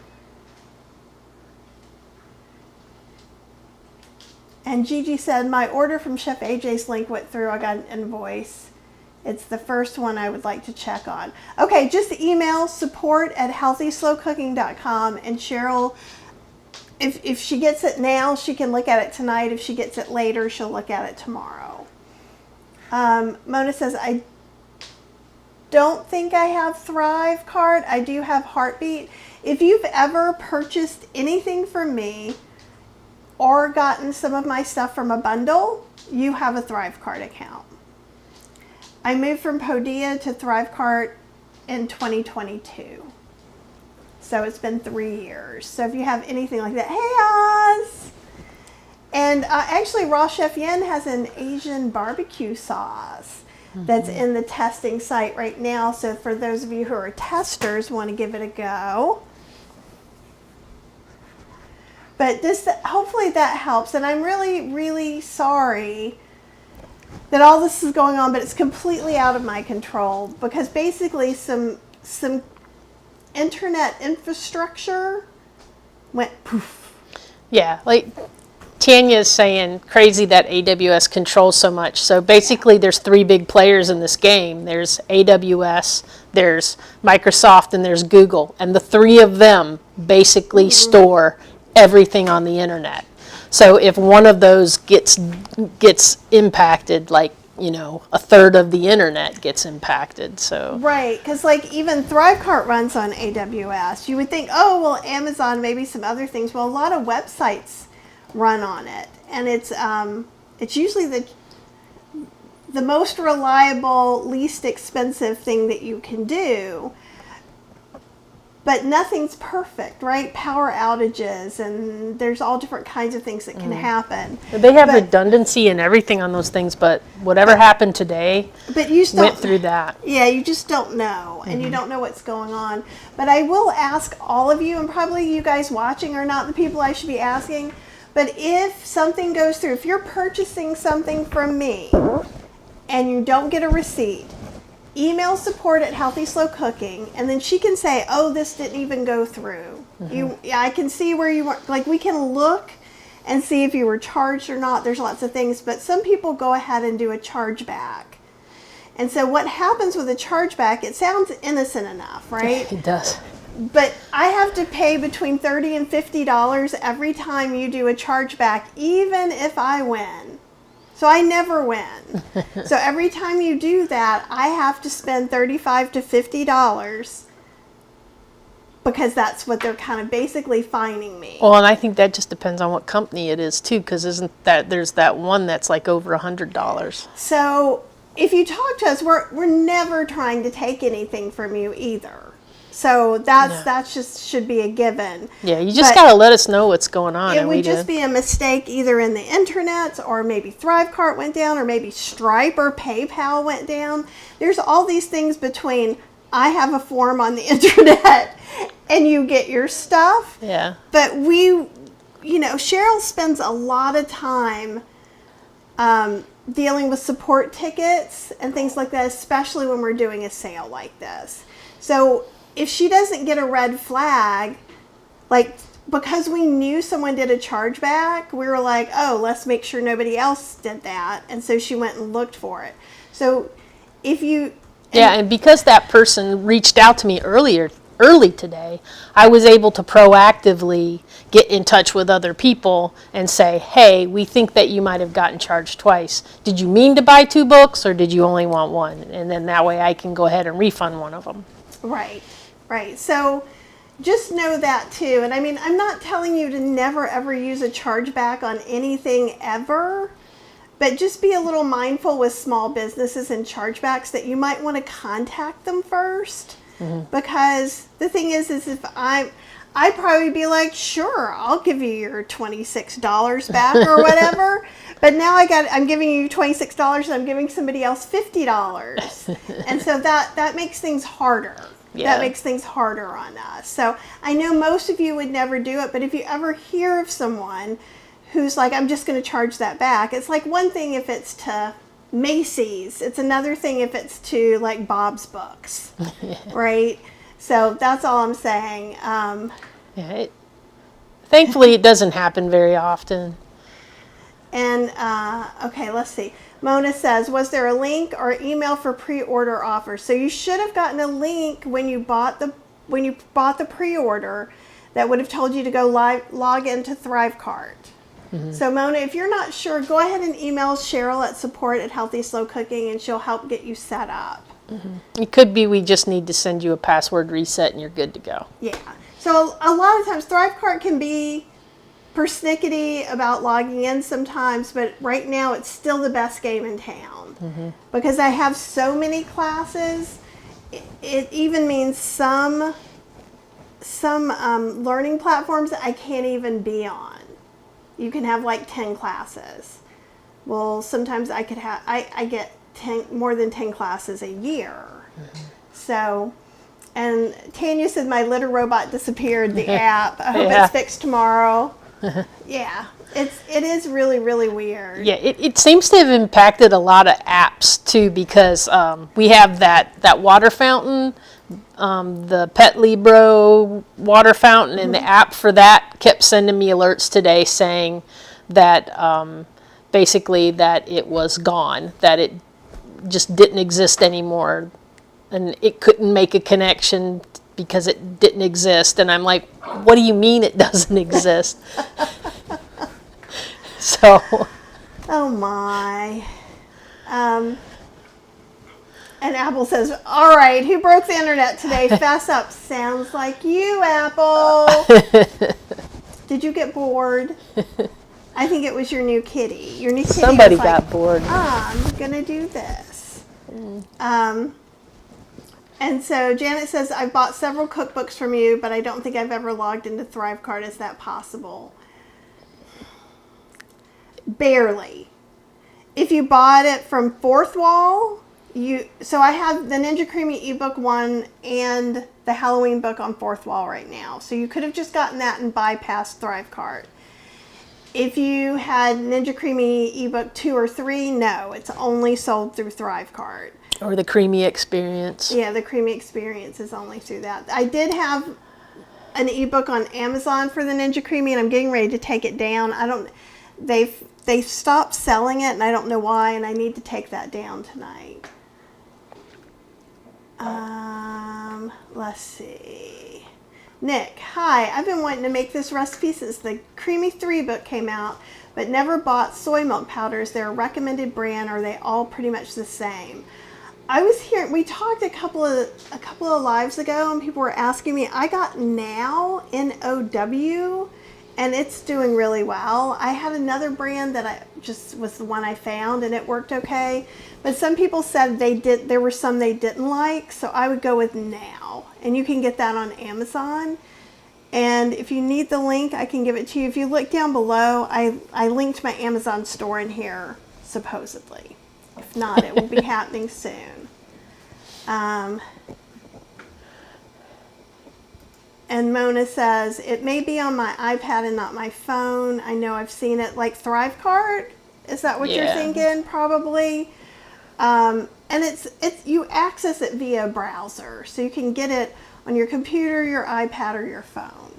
Gigi said, my order from Chef AJ's link went through. I got an invoice. It's the first one I would like to check on. Okay, just email support@healthyslowcooking.com, and Cheryl, if she gets it now, she can look at it tonight. If she gets it later, she'll look at it tomorrow. Mona says, I don't think I have Thrive card. I do have Heartbeat. If you've ever purchased anything from me or gotten some of my stuff from a bundle, you have a Thrive card account. I moved from Podia to Thrive card in 2022. So it's been 3 years. So if you have anything like that, hey Oz! And actually, Raw Chef Yen has an Asian barbecue sauce that's in the testing site right now. So for those of you who are testers, want to give it a go. But this, hopefully that helps. And I'm really, really sorry that all this is going on, but it's completely out of my control because basically some internet infrastructure went poof. Yeah, like Tanya is saying, crazy that AWS controls so much. So basically there's 3 big players in this game. There's AWS, there's Microsoft, and there's Google. And the 3 of them basically store everything on the internet. So if one of those gets impacted, like, you know, a third of the internet gets impacted. So Right, because like even ThriveCart runs on AWS. You would think, oh, well, Amazon, maybe some other things. Well, a lot of websites run on it, and it's usually the most reliable, least expensive thing that you can do. But nothing's perfect, right? Power outages, and there's all different kinds of things that can happen. they have redundancy and everything on those things, but whatever happened today But you just went through that. Yeah, you just don't know, and you don't know what's going on. But I will ask all of you, and probably you guys watching are not the people I should be asking, but if something goes through, if you're purchasing something from me and you don't get a receipt, email support@healthysslowcooking, and then she can say, oh, this didn't even go through. I can see where you were, like we can look and see if you were charged or not. There's lots of things, but some people go ahead and do a chargeback. And so what happens with a chargeback, it sounds innocent enough, right? It does. But I have to pay between $30 and $50 every time you do a chargeback, even if I win. So I never win. So every time you do that, I have to spend $35 to $50 because that's what they're kind of basically fining me. Well, and I think that just depends on what company it is too, because there's that one that's like over $100. So if you talk to us, we're never trying to take anything from you either. So that's just should be a given. Yeah, you just got to let us know what's going on. It would just be a mistake either in the internet, or maybe ThriveCart went down, or maybe Stripe or PayPal went down. There's all these things between I have a form on the internet and you get your stuff. Yeah. But Cheryl spends a lot of time dealing with support tickets and things like that, especially when we're doing a sale like this. So if she doesn't get a red flag, like because we knew someone did a chargeback, we were like, oh, let's make sure nobody else did that. And so she went and looked for it. So if you... And because that person reached out to me early today, I was able to proactively get in touch with other people and say, hey, we think that you might have gotten charged twice. Did you mean to buy 2 books, or did you only want 1? And then that way I can go ahead and refund one of them. Right. So just know that too. And I mean, I'm not telling you to never ever use a chargeback on anything ever, but just be a little mindful with small businesses and chargebacks that you might want to contact them first. Because the thing is if I'd probably be like, sure, I'll give you your $26 back or whatever. But now I'm giving you $26 and I'm giving somebody else $50. And so that makes things harder. Yeah. That makes things harder on us. So I know most of you would never do it, but if you ever hear of someone who's like, I'm just going to charge that back, it's like one thing if it's to Macy's. It's another thing if it's to like Bob's Books, right? So that's all I'm saying. Thankfully, it doesn't happen very often. And, okay, let's see. Mona says, was there a link or email for pre-order offers? So you should have gotten a link when you bought the pre-order that would have told you to go log into Thrivecart. So Mona, if you're not sure, go ahead and email Cheryl at support@healthyslow-cooking and she'll help get you set up. It could be we just need to send you a password reset and you're good to go. Yeah. So a lot of times Thrivecart can be persnickety about logging in sometimes, but right now it's still the best game in town because I have so many classes. It even means some learning platforms that I can't even be on. You can have like 10 classes. Well, sometimes I could have I get more than 10 classes a year. So, and Tanya said my litter robot disappeared, the app. I hope it's fixed tomorrow. Yeah, it is really, really weird. Yeah, it seems to have impacted a lot of apps too because we have that water fountain, the Pet Libro water fountain, and the app for that kept sending me alerts today saying that basically that it was gone, that it just didn't exist anymore, and it couldn't make a connection because it didn't exist. And I'm like, what do you mean it doesn't exist? So. Oh my. And Apple says, all right, who broke the internet today? Fess up. Sounds like you, Apple. Did you get bored? I think it was your new kitty. Your new kitty. Somebody was like, got bored. I'm going to do this. And so Janet says, I bought several cookbooks from you, but I don't think I've ever logged into Thrivecart. Is that possible? Barely. If you bought it from Fourth Wall, so I have the Ninja Creamy ebook 1 and the Halloween book on Fourth Wall right now. So you could have just gotten that and bypassed Thrivecart. If you had Ninja Creamy ebook 2 or 3, no, it's only sold through Thrivecart. Or the Creamy Experience. Yeah, the Creamy Experience is only through that. I did have an ebook on Amazon for the Ninja Creamy, and I'm getting ready to take it down. They've stopped selling it, and I don't know why, and I need to take that down tonight. Let's see. Nick, hi. I've been wanting to make this recipe since the Creamy 3 book came out, but never bought soy milk powder. Is there a recommended brand, or are they all pretty much the same? I was here, we talked a couple of lives ago, and people were asking me. I got Now, N-O-W, and it's doing really well. I had another brand that I just was the one I found, and it worked okay. But some people said there were some they didn't like, so I would go with Now. And you can get that on Amazon. And if you need the link, I can give it to you. If you look down below, I linked my Amazon store in here, supposedly. If not, it will be happening soon. And Mona says, it may be on my iPad and not my phone. I know I've seen it, like Thrivecart. Is that what you're thinking? Probably. And it's you access it via a browser, so you can get it on your computer, your iPad, or your phone.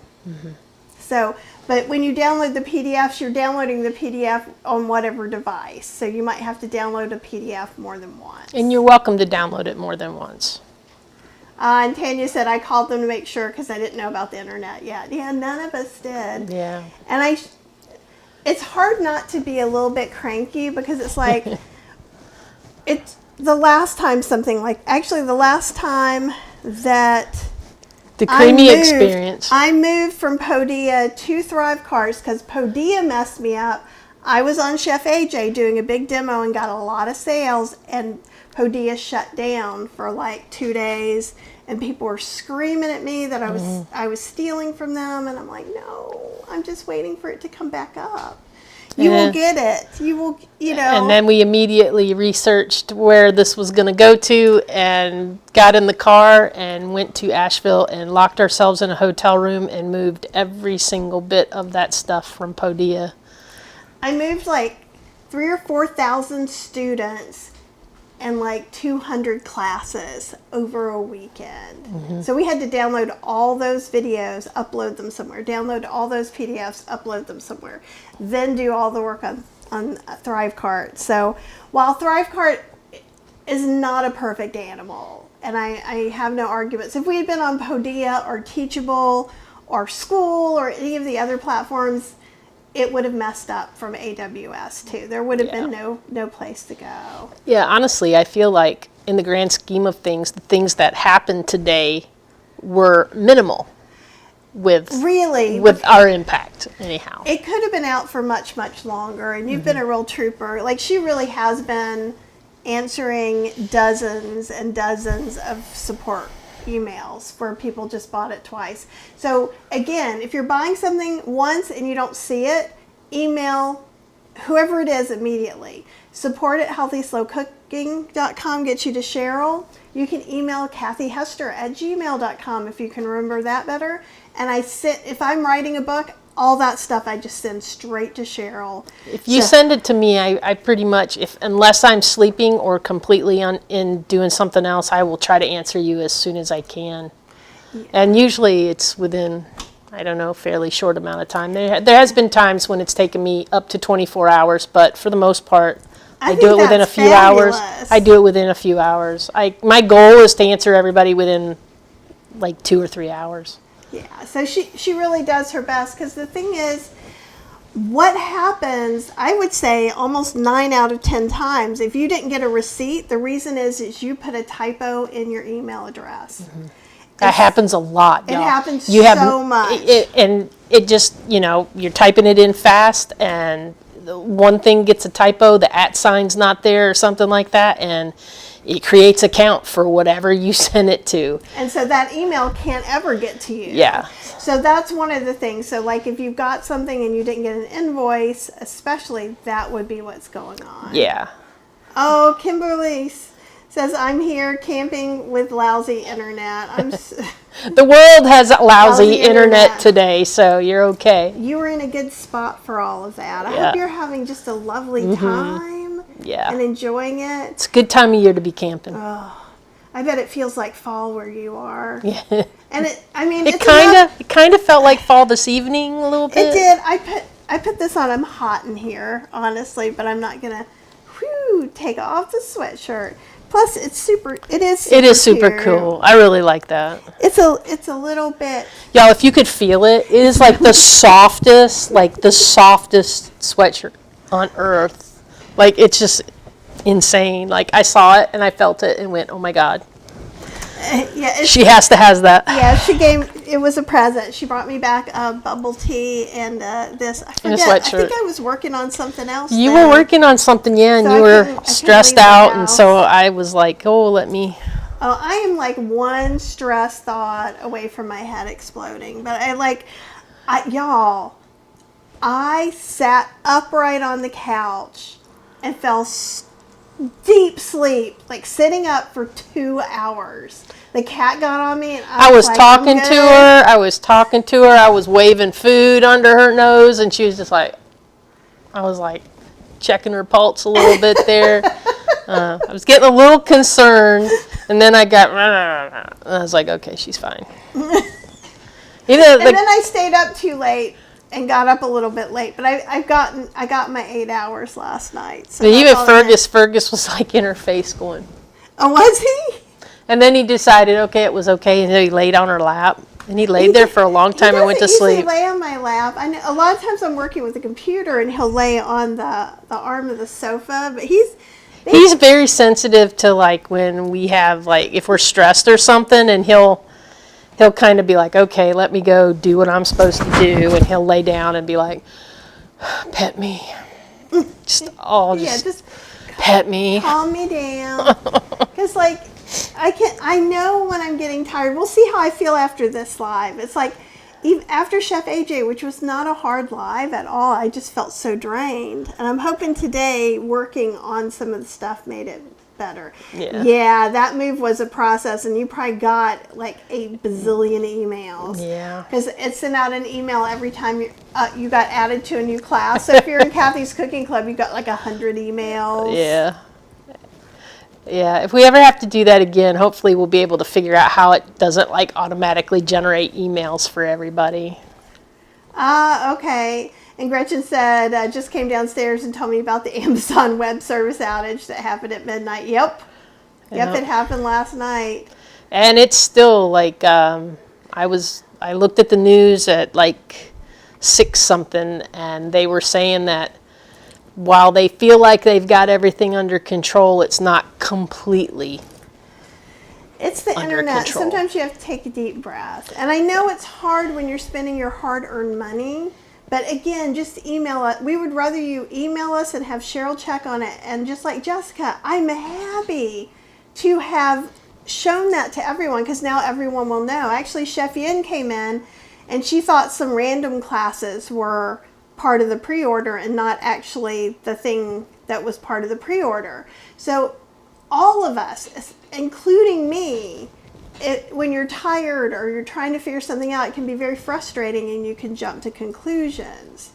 So, but when you download the PDFs, you're downloading the PDF on whatever device. So you might have to download a PDF more than once. And you're welcome to download it more than once. And Tanya said, I called them to make sure because I didn't know about the internet yet. Yeah, none of us did. Yeah. And it's hard not to be a little bit cranky because it's like, it's the last time that The Creamy Experience. I moved from Podia to Thrivecart because Podia messed me up. I was on Chef AJ doing a big demo and got a lot of sales, and Podia shut down for like 2 days, and people were screaming at me that I was stealing from them, and I'm like, no, I'm just waiting for it to come back up. You will get it. You will, And then we immediately researched where this was going to go to and got in the car and went to Asheville and locked ourselves in a hotel room and moved every single bit of that stuff from Podia. I moved like 3,000 or 4,000 students and like 200 classes over a weekend. So we had to download all those videos, upload them somewhere, download all those PDFs, upload them somewhere, then do all the work on on ThriveCart. So while ThriveCart is not a perfect animal, and I have no arguments. If we had been on Podia or Teachable or School or any of the other platforms, it would have messed up from AWS too. There would have been no place to go. Yeah, honestly, I feel like in the grand scheme of things, the things that happened today were minimal with our impact anyhow. It could have been out for much longer, and you've been a real trooper. Like, she really has been answering dozens and dozens of support emails where people just bought it twice. So again, if you're buying something once and you don't see it, email whoever it is immediately. Support at healthyslowcooking.com gets you to Cheryl. You can email kathyhester@gmail.com if you can remember that better. And if I'm writing a book, all that stuff I just send straight to Cheryl. If you send it to me, I pretty much, unless I'm sleeping or completely in doing something else, I will try to answer you as soon as I can. Yeah. And usually it's within, I don't know, fairly short amount of time. There has been times when it's taken me up to 24 hours, but for the most part, I do it within a few hours. I do it within a few hours. My goal is to answer everybody within like 2 or 3 hours. Yeah, so she really does her best, because the thing is, what happens, I would say almost 9 out of 10 times, if you didn't get a receipt, the reason is you put a typo in your email address. Mm-hmm. That happens a lot, y'all. It happens so much. And it just, you're typing it in fast, and one thing gets a typo, the @ sign's not there or something like that, and it creates a count for whatever you send it to. And so that email can't ever get to you. Yeah. So that's one of the things. So like if you've got something and you didn't get an invoice, especially, that would be what's going on. Yeah. Oh, Kimberly says, I'm here camping with lousy internet. The world has lousy internet today, so you're okay. You were in a good spot for all of that. I hope you're having just a lovely time. Yeah. And enjoying it. It's a good time of year to be camping. Oh, I bet it feels like fall where you are. Yeah. And it kind of felt like fall this evening a little bit. It did. I put this on. I'm hot in here, honestly, but I'm not gonna take off the sweatshirt. Plus, it is super cool. I really like that. It's a little bit. Y'all, if you could feel it, it is like the softest sweatshirt on earth. Like, it's just insane. Like, I saw it and I felt it and went, oh my God. She has to have that. Yeah, it was a present. She brought me back a bubble tea and this. I forget. And a sweatshirt. I think I was working on something else. You were working on something, and so you were stressed out, and so I was like, let me. Oh, I am like one stress thought away from my head exploding. But y'all, I sat upright on the couch and fell deep sleep, like sitting up for 2 hours. The cat got on me, and I was talking to her. I was waving food under her nose, and she was just like, I was like checking her pulse a little bit there. I was getting a little concerned, and then I was like, okay, she's fine. And then I stayed up too late and got up a little bit late, but I got my 8 hours last night. So even Fergus was like in her face going, oh, was he? And then he decided, okay, it was okay, and he laid on her lap. And he laid there for a long time and went to sleep. He doesn't usually lay on my lap. I know, a lot of times I'm working with a computer, and he'll lay on the arm of the sofa. But he's very sensitive to, like, when we have, like, if we're stressed or something, and he'll kind of be like, okay, let me go do what I'm supposed to do, and he'll lay down and be like, pet me. Just pet me. Calm me down. Because, like, I know when I'm getting tired. We'll see how I feel after this live. It's like, even after Chef AJ, which was not a hard live at all, I just felt so drained. And I'm hoping today working on some of the stuff made it better. Yeah, that move was a process, and you probably got like 8 bazillion emails. Yeah. Because it sent out an email every time you got added to a new class. So if you're in Kathy's Cooking Club, you got like 100 emails. Yeah. Yeah, if we ever have to do that again, hopefully we'll be able to figure out how it doesn't like automatically generate emails for everybody. Okay. And Gretchen said, just came downstairs and told me about the Amazon Web Service outage that happened at midnight. Yep, it happened last night. And it's still like, I looked at the news at like 6 something, and they were saying that while they feel like they've got everything under control, it's not completely It's the under internet. control. Sometimes you have to take a deep breath. And I know it's hard when you're spending your hard-earned money, but again, just email us. We would rather you email us and have Cheryl check on it. And just like Jessica, I'm happy to have shown that to everyone because now everyone will know. Actually, Chef Yin came in and she thought some random classes were part of the pre-order and not actually the thing that was part of the pre-order. So all of us, including me, when you're tired or you're trying to figure something out, it can be very frustrating and you can jump to conclusions.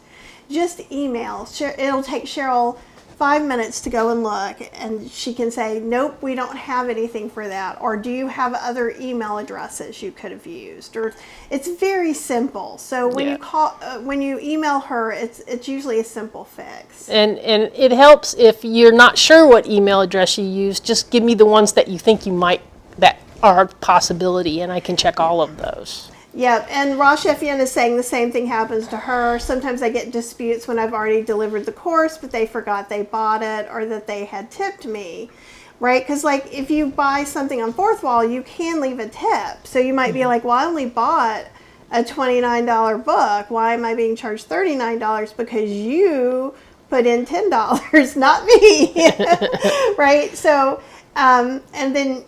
Just email. It'll take Cheryl 5 minutes to go and look, and she can say, nope, we don't have anything for that. Or do you have other email addresses you could have used? Or it's very simple. So when you call, when you email her, it's usually a simple fix. And it helps if you're not sure what email address you use. Just give me the ones that you think you might, that are a possibility, and I can check all of those. Yeah, and Raw Chef Yen is saying the same thing happens to her. Sometimes I get disputes when I've already delivered the course, but they forgot they bought it or that they had tipped me, right? Because like if you buy something on Fourth Wall, you can leave a tip. So you might be like, well, I only bought a $29 book. Why am I being charged $39? Because you put in $10, not me, right? So, and then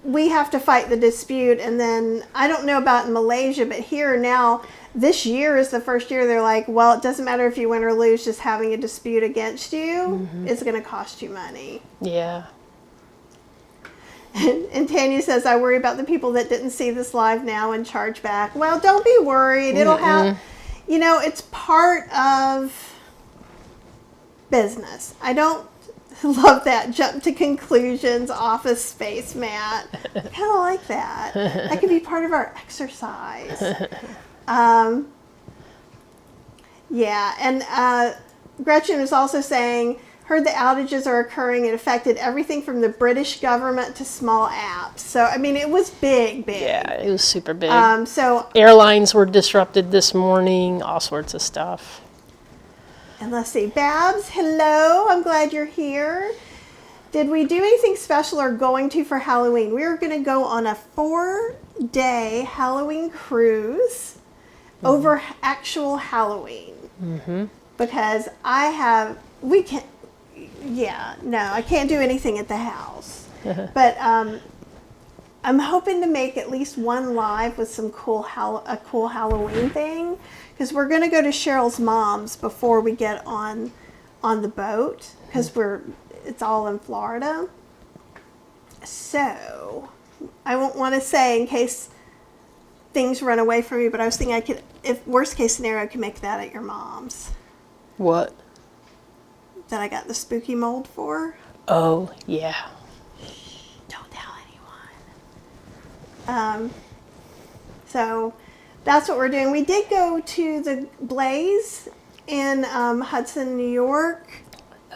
we have to fight the dispute, and then I don't know about in Malaysia, but here now, this year is the first year they're like, well, it doesn't matter if you win or lose, just having a dispute against you is going to cost you money. Yeah. And Tanya says, I worry about the people that didn't see this live now and charge back. Well, don't be worried. It'll have, it's part of business. I don't love that jump to conclusions Office Space, Matt. I kind of like that. That could be part of our exercise. Yeah, and Gretchen was also saying, heard the outages are occurring. It affected everything from the British government to small apps. So, I mean, it was big. Yeah, it was super big. So airlines were disrupted this morning, all sorts of stuff. And let's see, Babs, hello, I'm glad you're here. Did we do anything special or going to for Halloween? We are going to go on a 4-day Halloween cruise over actual Halloween. Because I can't do anything at the house. But I'm hoping to make at least one live with some cool Halloween thing. Because we're going to go to Cheryl's mom's before we get on the boat, because it's all in Florida. So I won't want to say in case things run away from me, but I was thinking if worst case scenario, I could make that at your mom's. What? That I got the spooky mold for. Oh, yeah. Don't tell anyone. So that's what we're doing. We did go to the Blaze in Hudson, New York.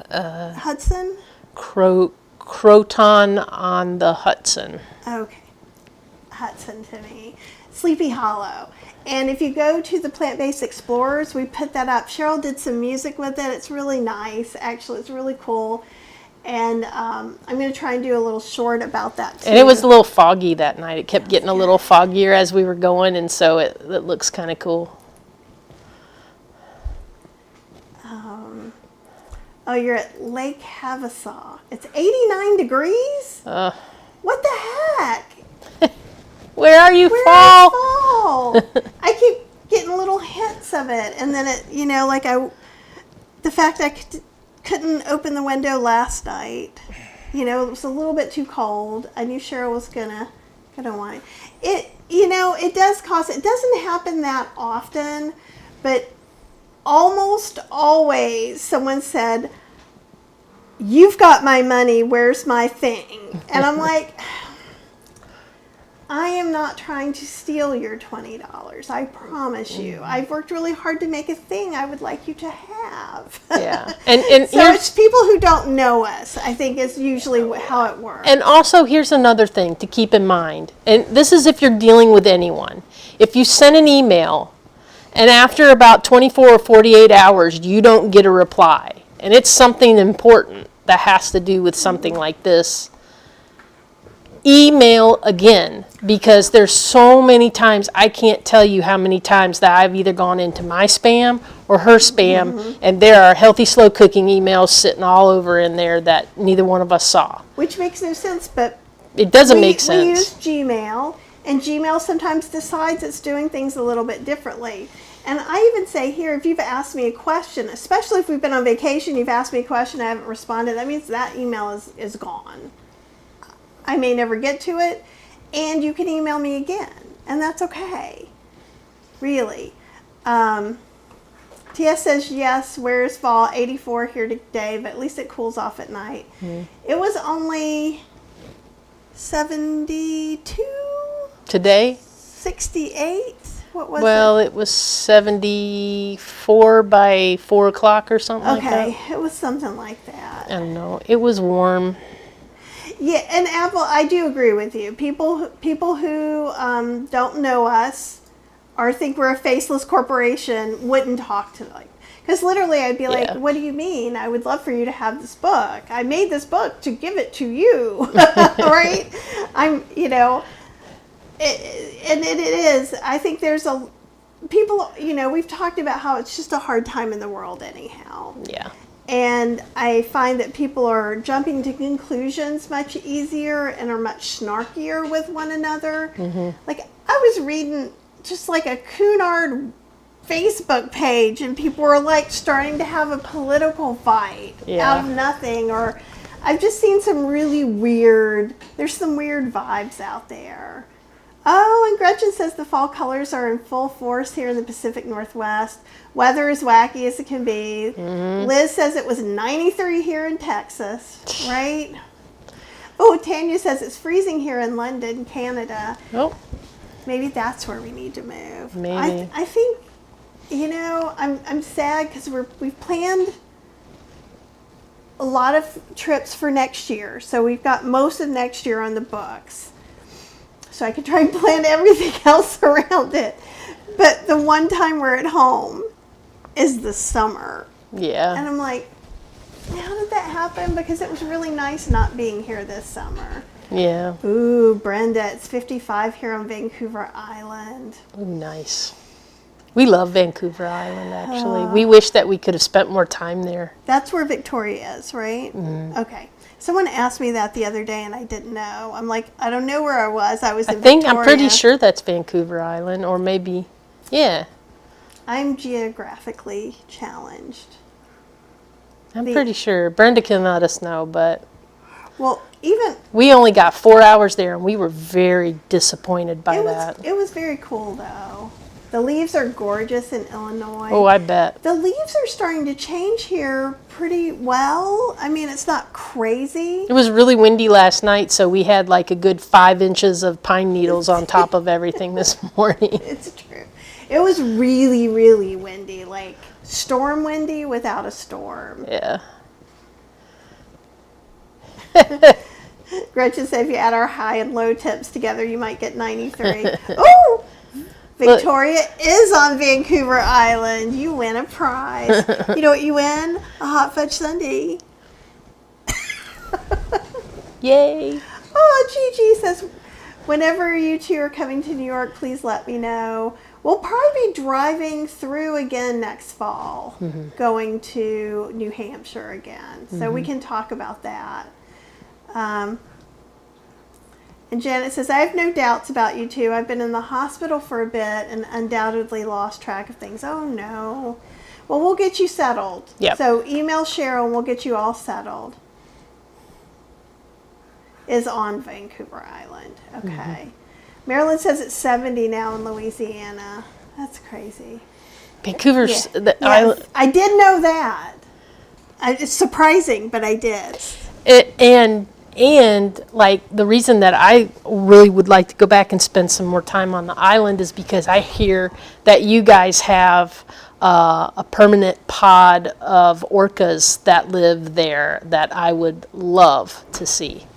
Hudson? Croton on the Hudson. Okay. Hudson to me. Sleepy Hollow. And if you go to the Plant-Based Explorers, we put that up. Cheryl did some music with it. It's really nice. Actually, it's really cool. And I'm going to try and do a little short about that too. And it was a little foggy that night. It kept getting a little foggier as we were going, and so it looks kind of cool. Oh, you're at Lake Havasaw. It's 89 degrees? What the heck? Where are you, fall? I keep getting little hints of it. And then the fact I couldn't open the window last night. It was a little bit too cold. I knew Cheryl was gonna whine. It does cost. It doesn't happen that often, but almost always someone said, "You've got my money. Where's my thing?" And I'm like, I am not trying to steal your $20. I promise you. I've worked really hard to make a thing I would like you to have. Yeah. And So it's people who don't know us, I think, is usually how it works. And also, here's another thing to keep in mind. And this is if you're dealing with anyone. If you send an email and after about 24 or 48 hours, you don't get a reply, and it's something important that has to do with something like this, email again, because there's so many times, I can't tell you how many times that I've either gone into my spam or her spam, and there are healthy slow cooking emails sitting all over in there that neither one of us saw. Which makes no sense, but It doesn't make we sense. use Gmail, and Gmail sometimes decides it's doing things a little bit differently. And I even say here, if you've asked me a question, especially if we've been on vacation, you've asked me a question, I haven't responded, that means that email is gone. I may never get to it, and you can email me again, and that's okay, really. TS says, yes, where is fall? 84 here today, but at least it cools off at night. It was only 72? Today? 68? What was Well, it? it was 74 by 4 o'clock or something like that. Okay, it was something like that. I don't know. It was warm. Yeah, and Apple, I do agree with you. People who don't know us or think we're a faceless corporation wouldn't talk to like, because literally I'd be like, Yeah. what do you mean? I would love for you to have this book. I made this book to give it to you, right? And it is. I think there's people, we've talked about how it's just a hard time in the world anyhow. Yeah. And I find that people are jumping to conclusions much easier and are much snarkier with one another. Like, I was reading just like a Cunard Facebook page, and people were like starting to have a political fight out of nothing. Or I've just seen some really there's some weird vibes out there. Oh, and Gretchen says the fall colors are in full force here in the Pacific Northwest. Weather is wacky as it can be. Liz says it was 93 here in Texas, right? Oh, Tanya says it's freezing here in London, Canada. Oh, Maybe that's where we need to move. Maybe. I think, I'm sad because we've planned a lot of trips for next year. So we've got most of next year on the books. So I could try and plan everything else around it. But the one time we're at home is the summer. yeah. And I'm like, how did that happen? Because it was really nice not being here this summer. Yeah. Ooh, Brenda, it's 55 here on Vancouver Island. Ooh, nice. We love Vancouver Island, actually. We wish that we could have spent more time there. That's where Victoria is, right? Okay. Someone asked me that the other day, and I didn't know. I'm like, I don't know where I was. I was in Victoria. I'm pretty sure that's Vancouver Island, or maybe, yeah. I'm geographically challenged. I'm pretty sure. Brenda can let us know, but Well, even we only got 4 hours there, and we were very disappointed by that. it was very cool, though. The leaves are gorgeous in Illinois. Oh, I bet. The leaves are starting to change here pretty well. I mean, it's not crazy. It was really windy last night, so we had like a good 5 inches of pine needles on top of everything this morning. It's true. It was really, really windy, like storm windy without a storm. Yeah. Gretchen said if you add our high and low temps together, you might get 93. Oh! Victoria is on Vancouver Island. You win a prize. You know what you win? A hot fudge sundae. Yay. Oh, Gigi says, whenever you two are coming to New York, please let me know. We'll probably be driving through again next fall, going to New Hampshire again. So we can talk about that. And Janet says, I have no doubts about you two. I've been in the hospital for a bit and undoubtedly lost track of things. Oh, no. Well, we'll get you settled. Yep. So email Cheryl and we'll get you all settled. Is on Vancouver Island. Okay. Marilyn says it's 70 now in Louisiana. That's crazy. Vancouver's the Yes, island. I did know that. It's surprising, but I did. And And like the reason that I really would like to go back and spend some more time on the island is because I hear that you guys have a permanent pod of orcas that live there that I would love to see.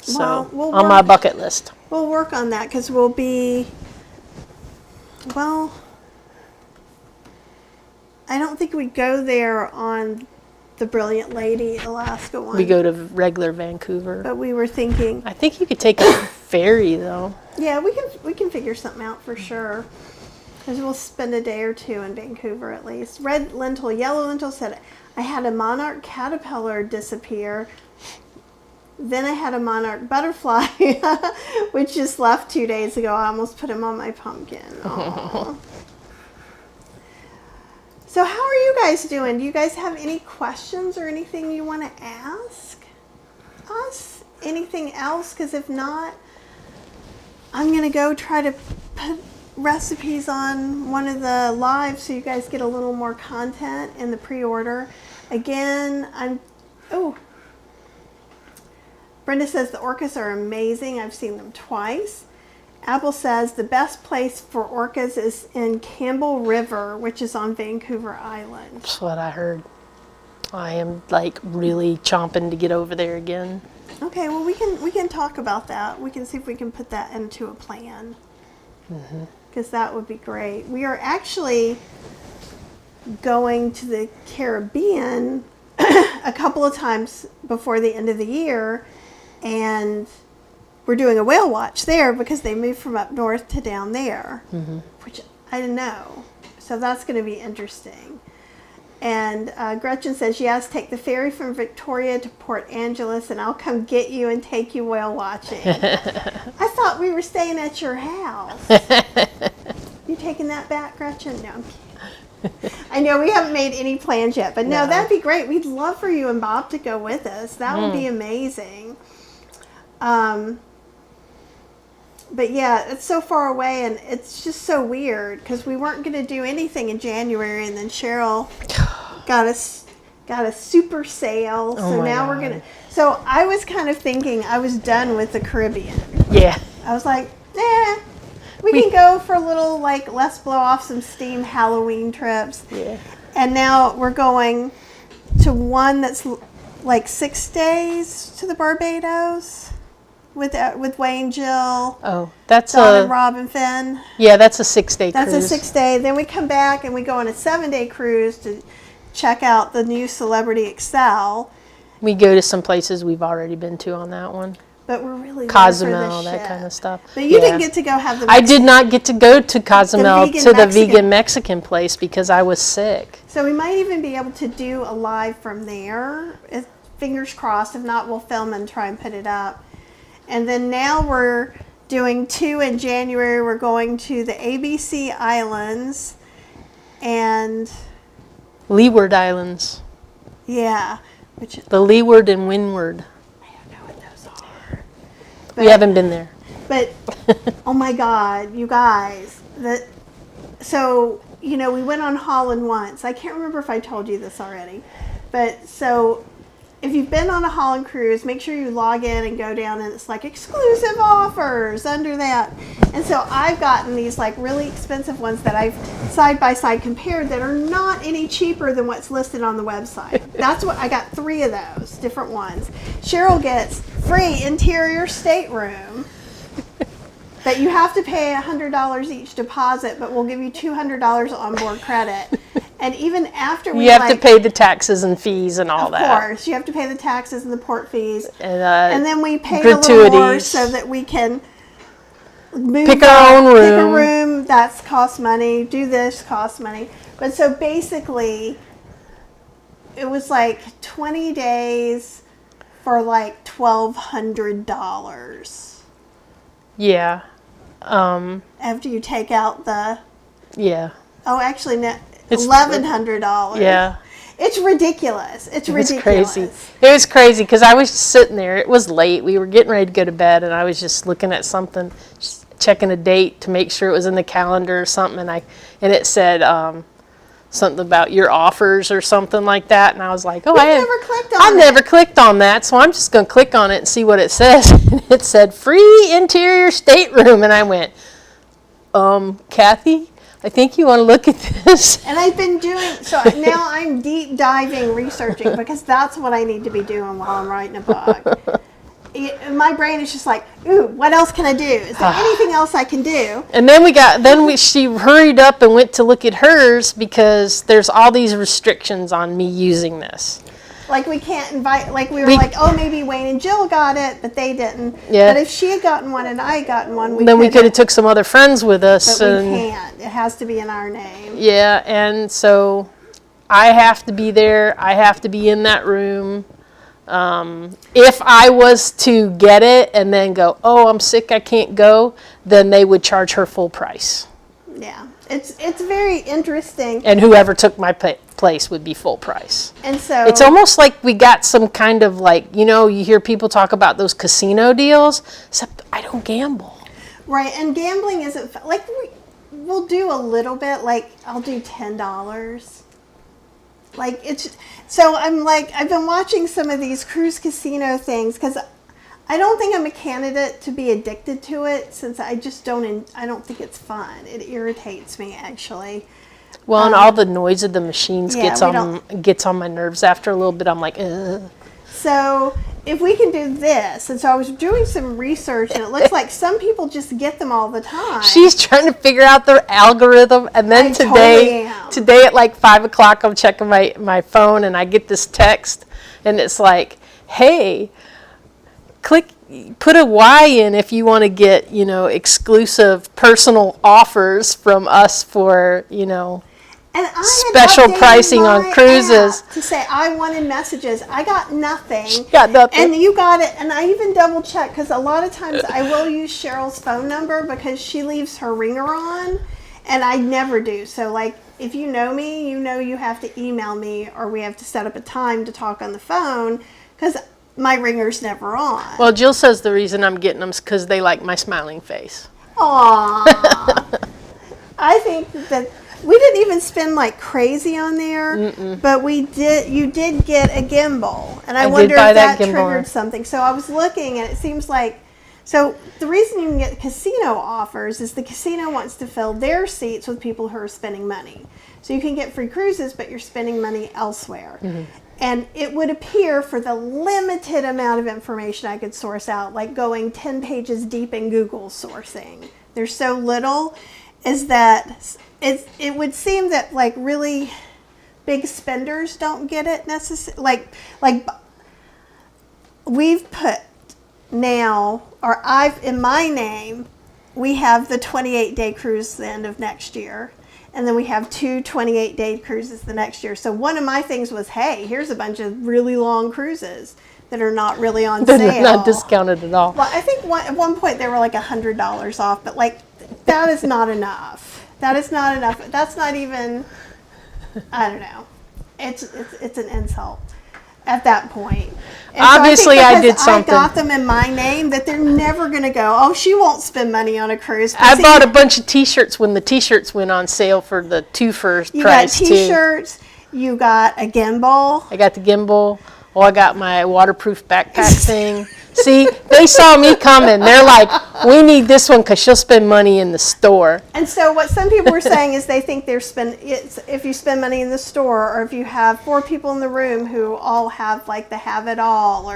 So Well, we'll on my bucket list. We'll work on that because we'll be, well, I don't think we go there on the Brilliant Lady Alaska one. We go to regular Vancouver. But we were thinking, I think you could take a ferry though. yeah, we can figure something out for sure. Because we'll spend a day or two in Vancouver at least. Red Lentil, Yellow Lentil said, I had a monarch caterpillar disappear. Then I had a monarch butterfly, which just left 2 days ago. I almost put him on my pumpkin. Aww. So how are you guys doing? Do you guys have any questions or anything you want to ask us? Anything else? Because if not, I'm going to go try to put recipes on one of the lives so you guys get a little more content in the pre-order. Again, Brenda says the orcas are amazing. I've seen them twice. Apple says the best place for orcas is in Campbell River, which is on Vancouver Island. That's what I heard. I am like really chomping to get over there again. Okay, well we can talk about that. We can see if we can put that into a plan. Because that would be great. We are actually going to the Caribbean a couple of times before the end of the year, and we're doing a whale watch there because they moved from up north to down there, which I didn't know. So that's going to be interesting. And Gretchen says, yes, take the ferry from Victoria to Port Angeles and I'll come get you and take you whale watching. I thought we were staying at your house. You taking that back, Gretchen? No, I'm kidding. I know we haven't made any plans yet, but no, that'd be great. We'd love for you and Bob to go with us. That would be amazing. But yeah, it's so far away and it's just so weird because we weren't going to do anything in January and then Cheryl got a super sale. So now we're going to, so I was kind of thinking I was done with the Caribbean. Yeah. I was like, we can go for a little, like, let's blow off some steam Halloween trips. Yeah. And now we're going to one that's like 6 days to the Barbados. With Wayne, Jill, that's Don and Rob and Finn. Yeah, that's a 6-day cruise. That's a 6-day. Then we come back and we go on a 7-day cruise to check out the new Celebrity Excel. We go to some places we've already been to on that one. But we're really Cozumel, that kind of stuff. But you didn't get to go have the I did not get to go to Cozumel the vegan Mexican place because I was sick. So we might even be able to do a live from there. Fingers crossed. If not, we'll film and try and put it up. And then now we're doing 2 in January. We're going to the ABC Islands and Leeward Islands. Yeah. The Leeward and Windward. I don't know what those are. We haven't been there. But, oh my God, you guys. So, you know, we went on Holland once. I can't remember if I told you this already. But, so if you've been on a Holland cruise, make sure you log in and go down and it's like exclusive offers under that. And so I've gotten these like really expensive ones that I've side by side compared that are not any cheaper than what's listed on the website. That's what I got, 3 of those different ones. Cheryl gets free interior stateroom. That you have to pay $100 each deposit, but we'll give you $200 onboard credit. And even after we you have to pay the taxes and fees and all that. Of course, you have to pay the taxes and the port fees, and then we pay a little more so that we can pick our own room. Pick a room that's costs money. Do this costs money. But so basically, it was like 20 days for like $1,200. Yeah. After you take out the. Yeah. Oh, actually, no, $1,100. Yeah. It's ridiculous. It's ridiculous. Crazy. It was crazy because I was just sitting there. It was late. We were getting ready to go to bed, and I was just looking at something, just checking a date to make sure it was in the calendar or something. And it said something about your offers or something like that. And I was like, oh, I've never clicked on that. So I'm just going to click on it and see what it says. And it said free interior stateroom. And I went, Kathy, I think you want to look at this. And I've been doing, so now I'm deep diving researching because that's what I need to be doing while I'm writing a book. My brain is just like, ooh, what else can I do? Is there anything else I can do? And then she hurried up and went to look at hers because there's all these restrictions on me using this. Like we can't invite, like we were like, oh, maybe Wayne and Jill got it, but they didn't. Yeah. But if she had gotten one and I had gotten one, we could have took some other friends with us. But we can't. It has to be in our name. Yeah, and so I have to be there. I have to be in that room. If I was to get it and then go, oh, I'm sick, I can't go, then they would charge her full price. Yeah, it's very interesting. And whoever took my place would be full price. And so it's almost like we got some kind of like, you hear people talk about those casino deals, except I don't gamble. Right, and gambling isn't, like we'll do a little bit, like I'll do $10. Like so I'm like, I've been watching some of these cruise casino things because I don't think I'm a candidate to be addicted to it since I just I don't think it's fun. It irritates me actually. Well, and all the noise of the machines gets on my nerves after a little bit. I'm like, ugh. So if we can do this, and so I was doing some research, and it looks like some people just get them all the time. She's trying to figure out the algorithm, and then today at like 5 o'clock, I'm checking my phone, and I get this text, and it's like, hey, put a Y in if you want to get, exclusive personal offers from us for, and I special pricing on cruises. To say I wanted messages. I got nothing. She got nothing. And you got it. And I even double checked because a lot of times I will use Cheryl's phone number because she leaves her ringer on and I never do. So like if you know me, you have to email me or we have to set up a time to talk on the phone because my ringer's never on. Well, Jill says the reason I'm getting them is because they like my smiling face. Aww. I think that we didn't even spend like crazy on there, but you did get a gimbal, and I wonder if that triggered something. So I was looking, and it seems like, so the reason you can get casino offers is the casino wants to fill their seats with people who are spending money. So you can get free cruises, but you're spending money elsewhere. And it would appear for the limited amount of information I could source out, like going 10 pages deep in Google sourcing, there's so little, is that it would seem that like really big spenders don't get it necessarily. Like we've put now, or in my name, we have the 28-day cruise the end of next year. And then we have 2 28-day cruises the next year. So one of my things was, hey, here's a bunch of really long cruises that are not really on sale. They're not discounted at all. Well, I think at one point they were like $100 off, but like that is not enough. That is not enough. That's not even, I don't know. It's an insult at that point. And obviously so I did something. I got them in my name that they're never going to go, oh, she won't spend money on a cruise. But I bought a bunch of T-shirts when the T-shirts went on sale for the price too. You got T-shirts. You got a gimbal. I got the gimbal. Oh, I got my waterproof backpack thing. See, they saw me coming. They're like, we need this one because she'll spend money in the store. And so what some people were saying is they think if you spend money in the store, or if you have 4 people in the room who all have like the have it all,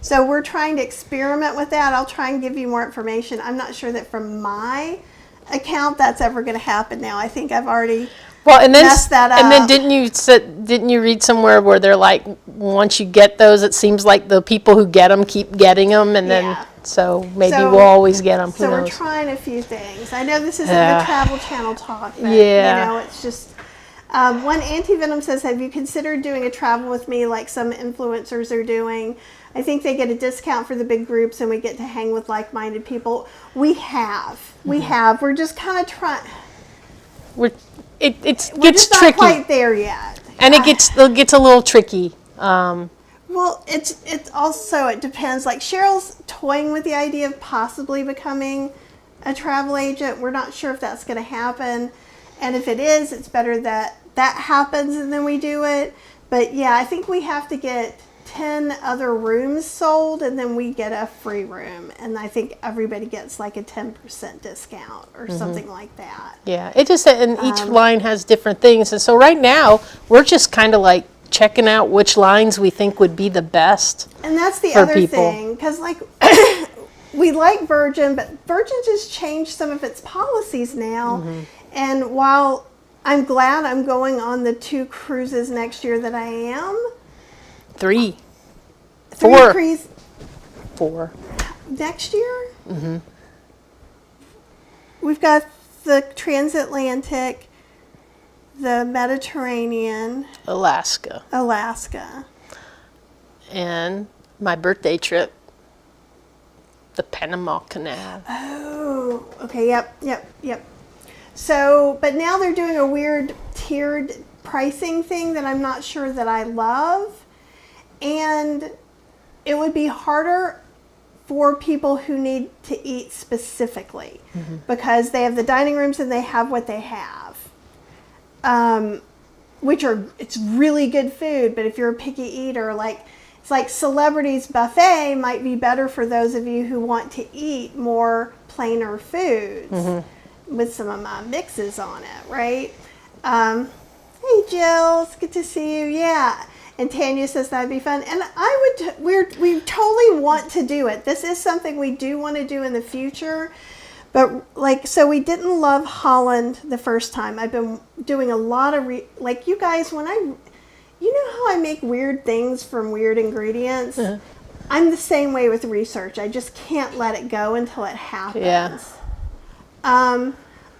so we're trying to experiment with that. I'll try and give you more information. I'm not sure that from my account that's ever going to happen now. I think I've already messed that up. And then didn't you read somewhere where they're like, once you get those, it seems like the people who get them keep getting them, and then so maybe we'll always get them. Who knows? We're trying a few things. I know this isn't the Travel Channel talk, but it's just. One Anti-Venom says, have you considered doing a travel with me like some influencers are doing? I think they get a discount for the big groups and we get to hang with like-minded people. We have. We're just kind of trying. It We're gets just tricky. Not quite there yet. And it gets a little tricky. Well, it's also, it depends. Like Cheryl's toying with the idea of possibly becoming a travel agent. We're not sure if that's going to happen. And if it is, it's better that that happens and then we do it. But yeah, I think we have to get 10 other rooms sold and then we get a free room. And I think everybody gets like a 10% discount or something like that. Yeah, it just, and each line has different things. And so right now, we're just kind of like checking out which lines we think would be the best. And that's the for other people. thing, because like we like Virgin, but Virgin just changed some of its policies now. And while I'm glad I'm going on the 2 cruises next year that I am, 3. 3 4. cruises 4. next year. We've got the transatlantic, the Mediterranean, Alaska. And my birthday trip, the Panama Canal. Oh, okay, yep. So, but now they're doing a weird tiered pricing thing that I'm not sure that I love. And it would be harder for people who need to eat specifically because they have the dining rooms and they have what they have. It's really good food, but if you're a picky eater, it's like Celebrities Buffet might be better for those of you who want to eat more plainer foods with some of my mixes on it, right? Hey Jill, it's good to see you. Yeah. And Tanya says that'd be fun. And we totally want to do it. This is something we do want to do in the future. But so we didn't love Holland the first time. I've been doing a lot of, you guys, you know how I make weird things from weird ingredients? I'm the same way with research. I just can't let it go until it happens. Yeah.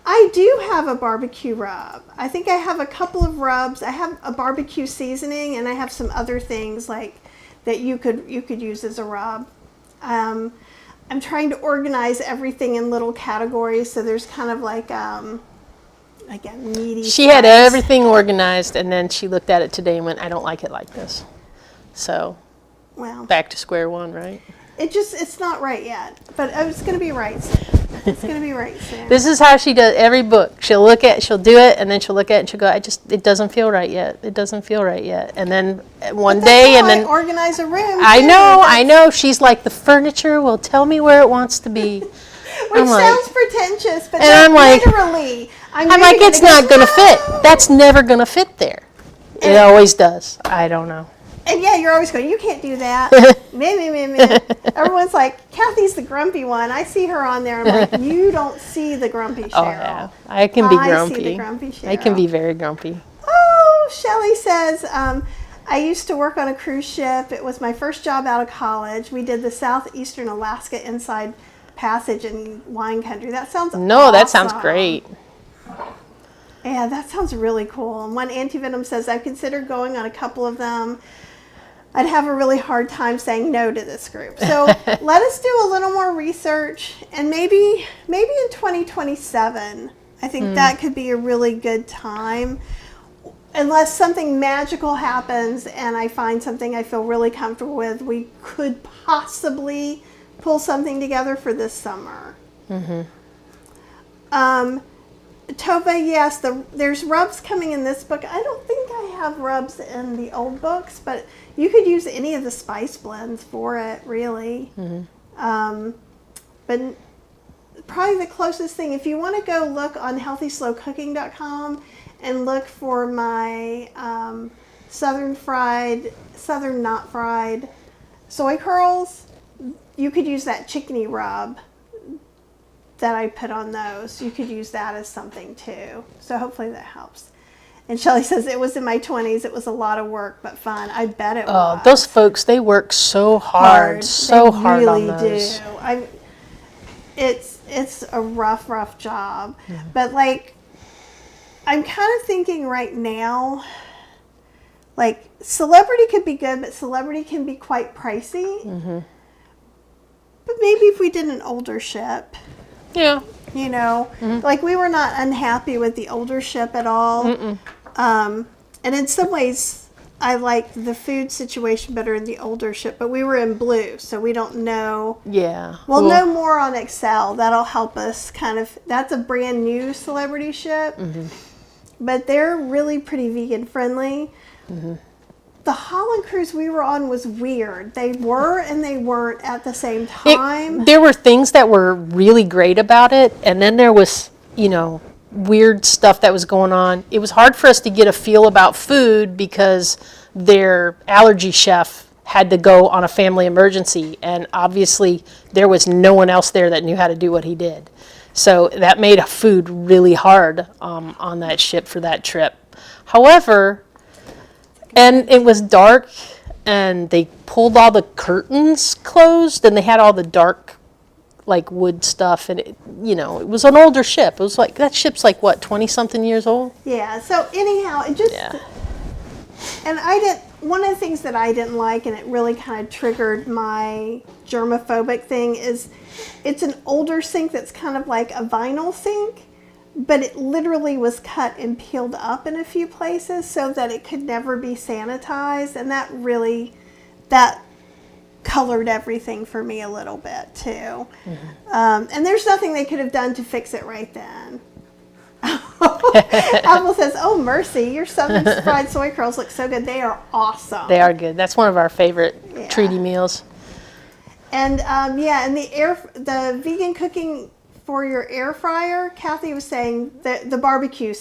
I do have a barbecue rub. I think I have a couple of rubs. I have a barbecue seasoning, and I have some other things that you could use as a rub. I'm trying to organize everything in little categories, so there's kind of like a meaty. She had everything organized, and then she looked at it today and went, "I don't like it like this." So, back to square one, right? It's not right yet, but it's going to be right soon. It's going to be right soon. This is how she does every book. She'll do it, and then she'll look at it and she'll go, it doesn't feel right yet. It doesn't feel right yet. And then one day, and then organize a room. I know. She's like, the furniture will tell me where it wants to be. Which sounds pretentious, but I'm like, literally, I'm like, it's not going to fit. That's never going to fit there. It always does. I don't know. And yeah, you're always going, you can't do that. Me. Everyone's like, Kathy's the grumpy one. I see her on there. I'm like, you don't see the grumpy Cheryl. Oh, yeah. I can be grumpy. I see the grumpy Cheryl. I can be very grumpy. Oh, Shelley says, I used to work on a cruise ship. It was my first job out of college. We did the southeastern Alaska Inside Passage in wine country. That sounds awesome. That sounds great. Yeah, that sounds really cool. And one Anti-Venom says, I've considered going on a couple of them. I'd have a really hard time saying no to this group. So let us do a little more research, and maybe in 2027, I think that could be a really good time. Unless something magical happens and I find something I feel really comfortable with, we could possibly pull something together for this summer. Tova, yes, there's rubs coming in this book. I don't think I have rubs in the old books, but you could use any of the spice blends for it, really. But probably the closest thing, if you want to go look on healthyslowcooking.com and look for my southern not fried soy curls, you could use that chickeny rub that I put on those. You could use that as something too. So hopefully that helps. And Shelley says, it was in my 20s. It was a lot of work, but fun. I bet it was. Oh, those folks, they work so hard hard on those. They really do. It's a rough job. But I'm kind of thinking right now, Celebrity could be good, but Celebrity can be quite pricey. But maybe if we did an older ship. Yeah. We were not unhappy with the older ship at all. And in some ways, I like the food situation better in the older ship, but we were in blue, so we don't know. Yeah. We'll know more on Excel. That'll help us that's a brand new Celebrity ship. but they're really pretty vegan friendly. The Holland cruise we were on was weird. They were and they weren't at the same time. There were things that were really great about it, and then there was, weird stuff that was going on. It was hard for us to get a feel about food because their allergy chef had to go on a family emergency, and obviously there was no one else there that knew how to do what he did. So that made food really hard on that ship for that trip. However, and it was dark, and they pulled all the curtains closed, and they had all the dark, like, wood stuff, and it was an older ship. It was like, that ship's like, what, 20-something years old? Yeah, so anyhow, it just, and one of the things that I didn't like, and it really kind of triggered my germophobic thing, is it's an older sink that's kind of like a vinyl sink, but it literally was cut and peeled up in a few places so that it could never be sanitized, and that colored everything for me a little bit too. And there's nothing they could have done to fix it right then. Apple says, "Oh mercy, your Southern fried soy curls look so good. They are awesome. They are good. That's one of our favorite treaty meals." And and the vegan cooking for your air fryer, Kathy was saying that the barbecue,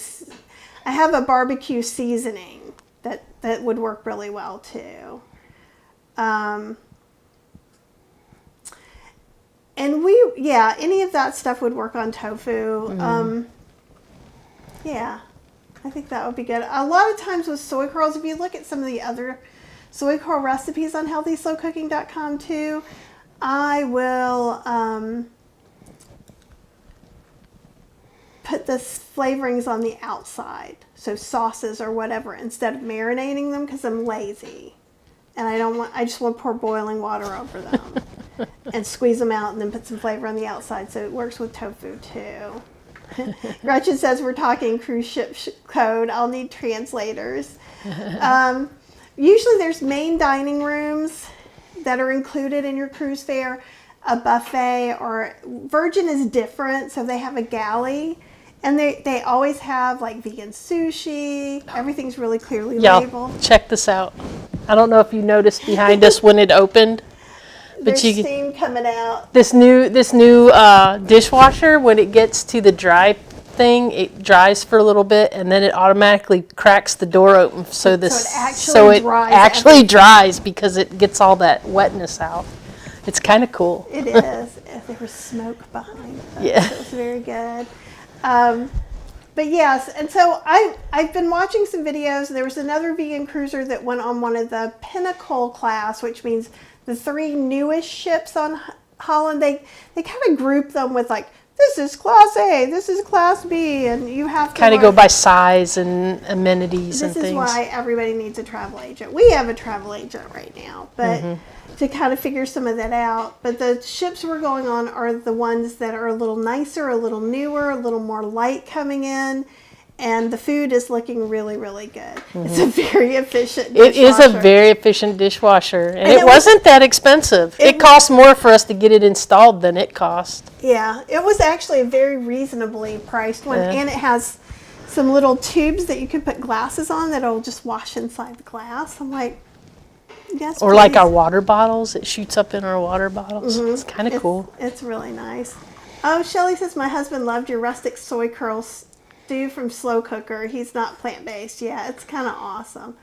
I have a barbecue seasoning that would work really well too. And any of that stuff would work on tofu. I think that would be good. A lot of times with soy curls, if you look at some of the other soy curl recipes on healthyslowcooking.com too, I will put the flavorings on the outside, so sauces or whatever, instead of marinating them, because I'm lazy and I just want to pour boiling water over them and squeeze them out and then put some flavor on the outside, so it works with tofu too. Gretchen says we're talking cruise ship code. I'll need translators. Usually there's main dining rooms that are included in your cruise fare, a buffet, or Virgin is different, so they have a galley, and they always have like vegan sushi. Everyththing's really clearly labeled. Check this out. I don't know if you noticed behind us when it opened, but there's steam coming out. This new dishwasher, when it gets to the dry thing, it dries for a little bit, and then it automatically cracks the door open, so it actually dries because it gets all that wetness out. It's kind of cool. It is. There was smoke behind us. Yeah, so it was very good. But yes, and so I've been watching some videos. There was another vegan cruiser that went on one of the Pinnacle class, which means the 3 newest ships on Holland. They kind of group them with like, this is Class A, this is Class B, and you have to kind of go by size and amenities and things. This is why everybody needs a travel agent. We have a travel agent right now, but to kind of figure some of that out. But the ships we're going on are the ones that are a little nicer, a little newer, a little more light coming in. And the food is looking really, really good. It's a very efficient dishwasher. It is a very efficient dishwasher. And it wasn't that expensive. It cost more for us to get it installed than it cost. Yeah, it was actually a very reasonably priced one. And it has some little tubes that you can put glasses on that'll just wash inside the glass. I'm like, yes, or please. Like our water bottles. It shoots up in our water bottles. It's kind of cool. It's really nice. Oh, Shelly says, my husband loved your rustic soy curls from Slow Cooker. He's not plant-based. Yeah, it's kind of awesome.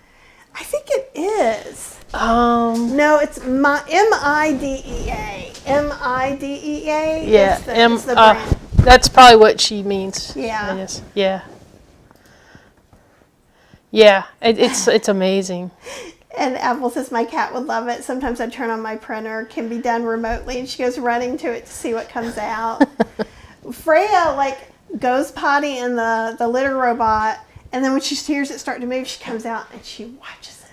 I think it is. No, it's M-I-D-E-A. M-I-D-E-A. Yeah, it's the brand. That's probably what she means. Yeah. Yes. Yeah. Yeah, it's amazing. And Apple says my cat would love it. Sometimes I turn on my printer. It can be done remotely, and she goes running to it to see what comes out. Freya, goes potty in the litter robot, and then when she hears it start to move, she comes out and she watches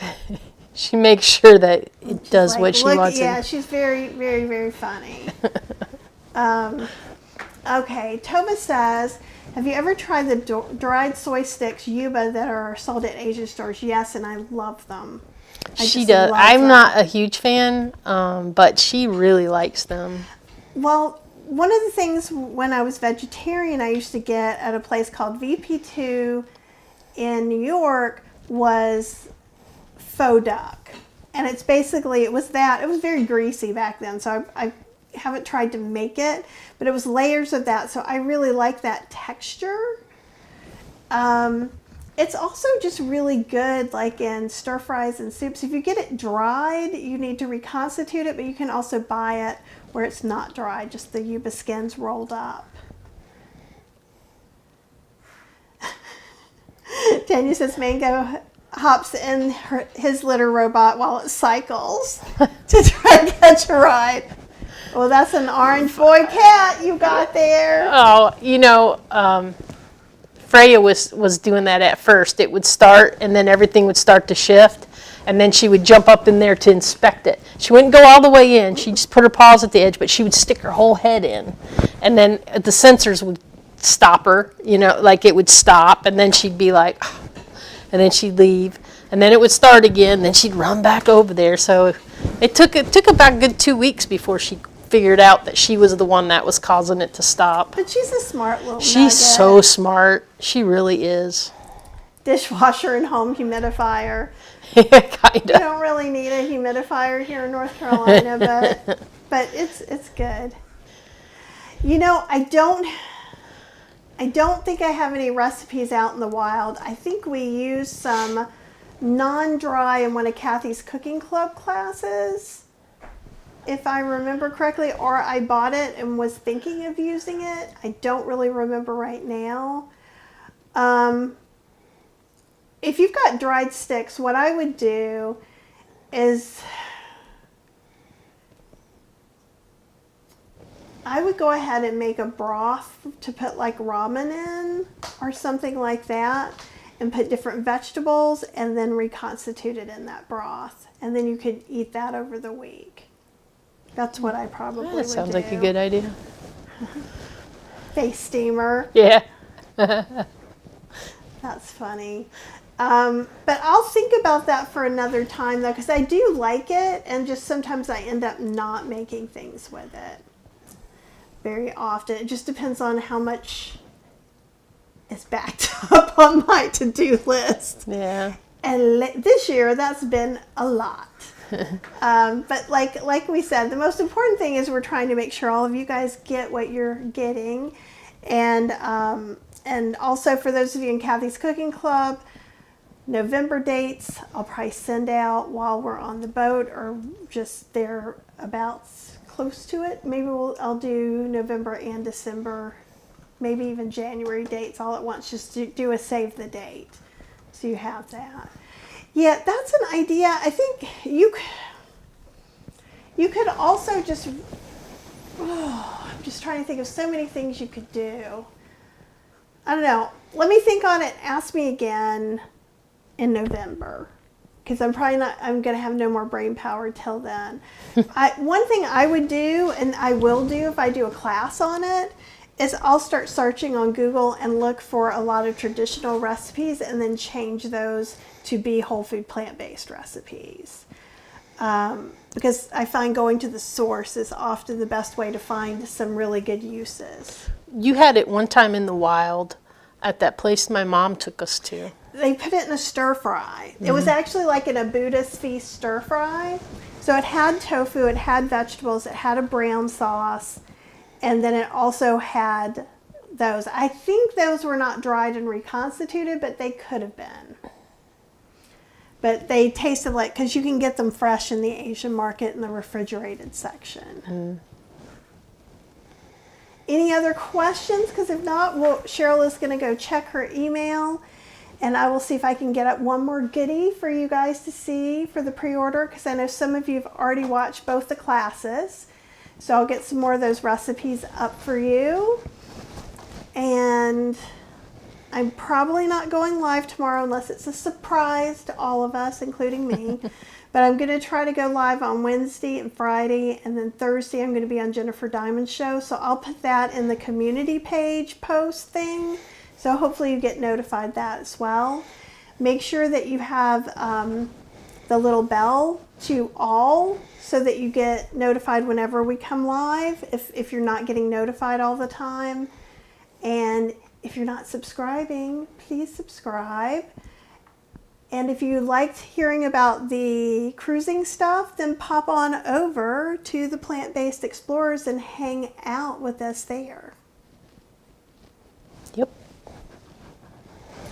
it. She makes sure that it does what she wants. Yeah, she's very, very, very funny. Okay, Tova says, have you ever tried the dried soy sticks, Yuba, that are sold at Asian stores? Yes, and I love them. She does. I'm not a huge fan, but she really likes them. Well, one of the things when I was vegetarian I used to get at a place called VP2 in New York was faux duck. And it's basically, it was very greasy back then, so I haven't tried to make it, but it was layers of that, so I really like that texture. It's also just really good like in stir fries and soups. If you get it dried, you need to reconstitute it, but you can also buy it where it's not dried, just the yuba skins rolled up. Tanya says Mango hops in his litter robot while it cycles to try to catch a ride. Well, that's an orange boy cat you got there. Oh, Freya was doing that at first. It would start, and then everything would start to shift, and then she would jump up in there to inspect it. She wouldn't go all the way in. She'd just put her paws at the edge, but she would stick her whole head in, and then the sensors would stop her, like it would stop, and then she'd be like, and then she'd leave, and then it would start again, then she'd run back over there. So it took about a good 2 weeks before she figured out that she was the one that was causing it to stop. But she's a smart little She's nugget. so smart. She really is. Dishwasher and home humidifier. Yeah, kind We of. don't really need a humidifier here in North Carolina, but it's good. I don't think I have any recipes out in the wild. I think we used some non-dry in one of Kathy's cooking club classes, if I remember correctly, or I bought it and was thinking of using it. I don't really remember right now. If you've got dried sticks, what I would do is I would go ahead and make a broth to put like ramen in or something like that, and put different vegetables and then reconstitute it in that broth. And then you could eat that over the week. That's what I probably would do. That sounds like a good idea. Face steamer. Yeah. That's funny. But I'll think about that for another time though, because I do like it, and just sometimes I end up not making things with it very often. It just depends on how much is backed up on my to-do list. Yeah. And this year, that's been a lot. But like we said, the most important thing is we're trying to make sure all of you guys get what you're getting. And also for those of you in Kathy's Cooking Club, November dates, I'll probably send out while we're on the boat or just thereabouts close to it. Maybe I'll do November and December, maybe even January dates all at once, just to do a save the date. So you have that. Yeah, that's an idea. I think you could also just, I'm just trying to think of so many things you could do. I don't know. Let me think on it. Ask me again in November, because I'm going to have no more brain power till then. One thing I would do, and I will do if I do a class on it, is I'll start searching on Google and look for a lot of traditional recipes and then change those to be whole food plant-based recipes. Because I find going to the source is often the best way to find some really good uses. You had it one time in the wild at that place my mom took us to. They put it in a stir fry. Mm-hmm. It was actually like in a Buddhist feast stir fry. So it had tofu, it had vegetables, it had a brown sauce, and then it also had those. I think those were not dried and reconstituted, but they could have been. But they tasted like, because you can get them fresh in the Asian market in the refrigerated section. Mm. Any other questions? Because if not, Cheryl is going to go check her email, and I will see if I can get up one more goodie for you guys to see for the pre-order, because I know some of you have already watched both the classes. So I'll get some more of those recipes up for you. And I'm probably not going live tomorrow unless it's a surprise to all of us, including me. But I'm going to try to go live on Wednesday and Friday, and then Thursday I'm going to be on Jennifer Diamond's show. So I'll put that in the community page post thing. So hopefully you get notified that as well. Make sure that you have the little bell to all so that you get notified whenever we come live if you're not getting notified all the time. And if you're not subscribing, please subscribe. And if you liked hearing about the cruising stuff, then pop on over to the Plant-Based Explorers and hang out with us there. Yep.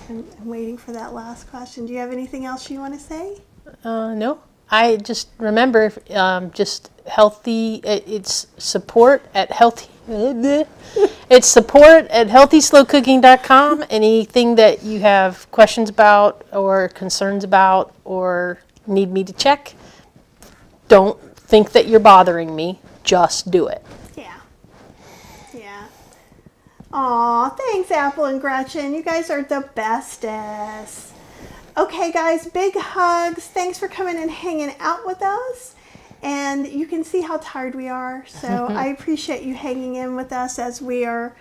I'm waiting for that last question. Do you have anything else you want to say? No. I just remember, just healthy. It's support at healthy. It's support at healthyslowcooking.com. Anything that you have questions about or concerns about or need me to check, don't think that you're bothering me. Just do it. Yeah. Yeah. Aw, thanks, Apple and Gretchen. You guys are the bestest. Okay, guys, big hugs. Thanks for coming and hanging out with us. And you can see how tired we are. So I appreciate you hanging in with us as we are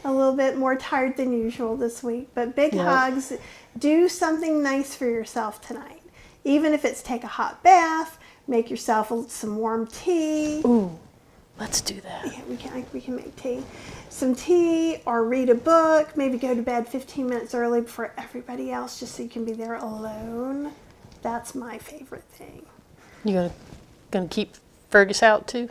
a little bit more tired than usual this week. But big hugs. Do something nice for yourself tonight. Even if it's take a hot bath, make yourself some warm tea. Ooh, let's do that. Yeah, we can make tea. Some tea or read a book. Maybe go to bed 15 minutes early before everybody else just so you can be there alone. That's my favorite thing. You gonna keep Fergus out too?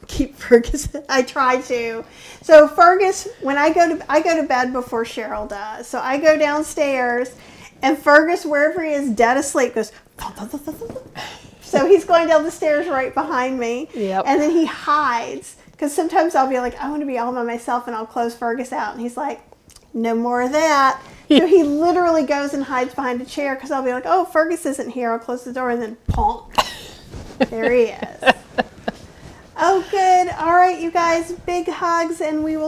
Keep Fergus. I try to. So Fergus, when I go to bed before Cheryl does. So I go downstairs, and Fergus, wherever he is, dead asleep, goes. So he's going down the stairs right behind me. Yep. And then he hides because sometimes I'll be like, I want to be all by myself, and I'll close Fergus out, and he's like, no more of that. So he literally goes and hides behind a chair because I'll be like, oh, Fergus isn't here. I'll close the door, and then ponk. There he is. Oh, good. All right, you guys, big hugs, and we will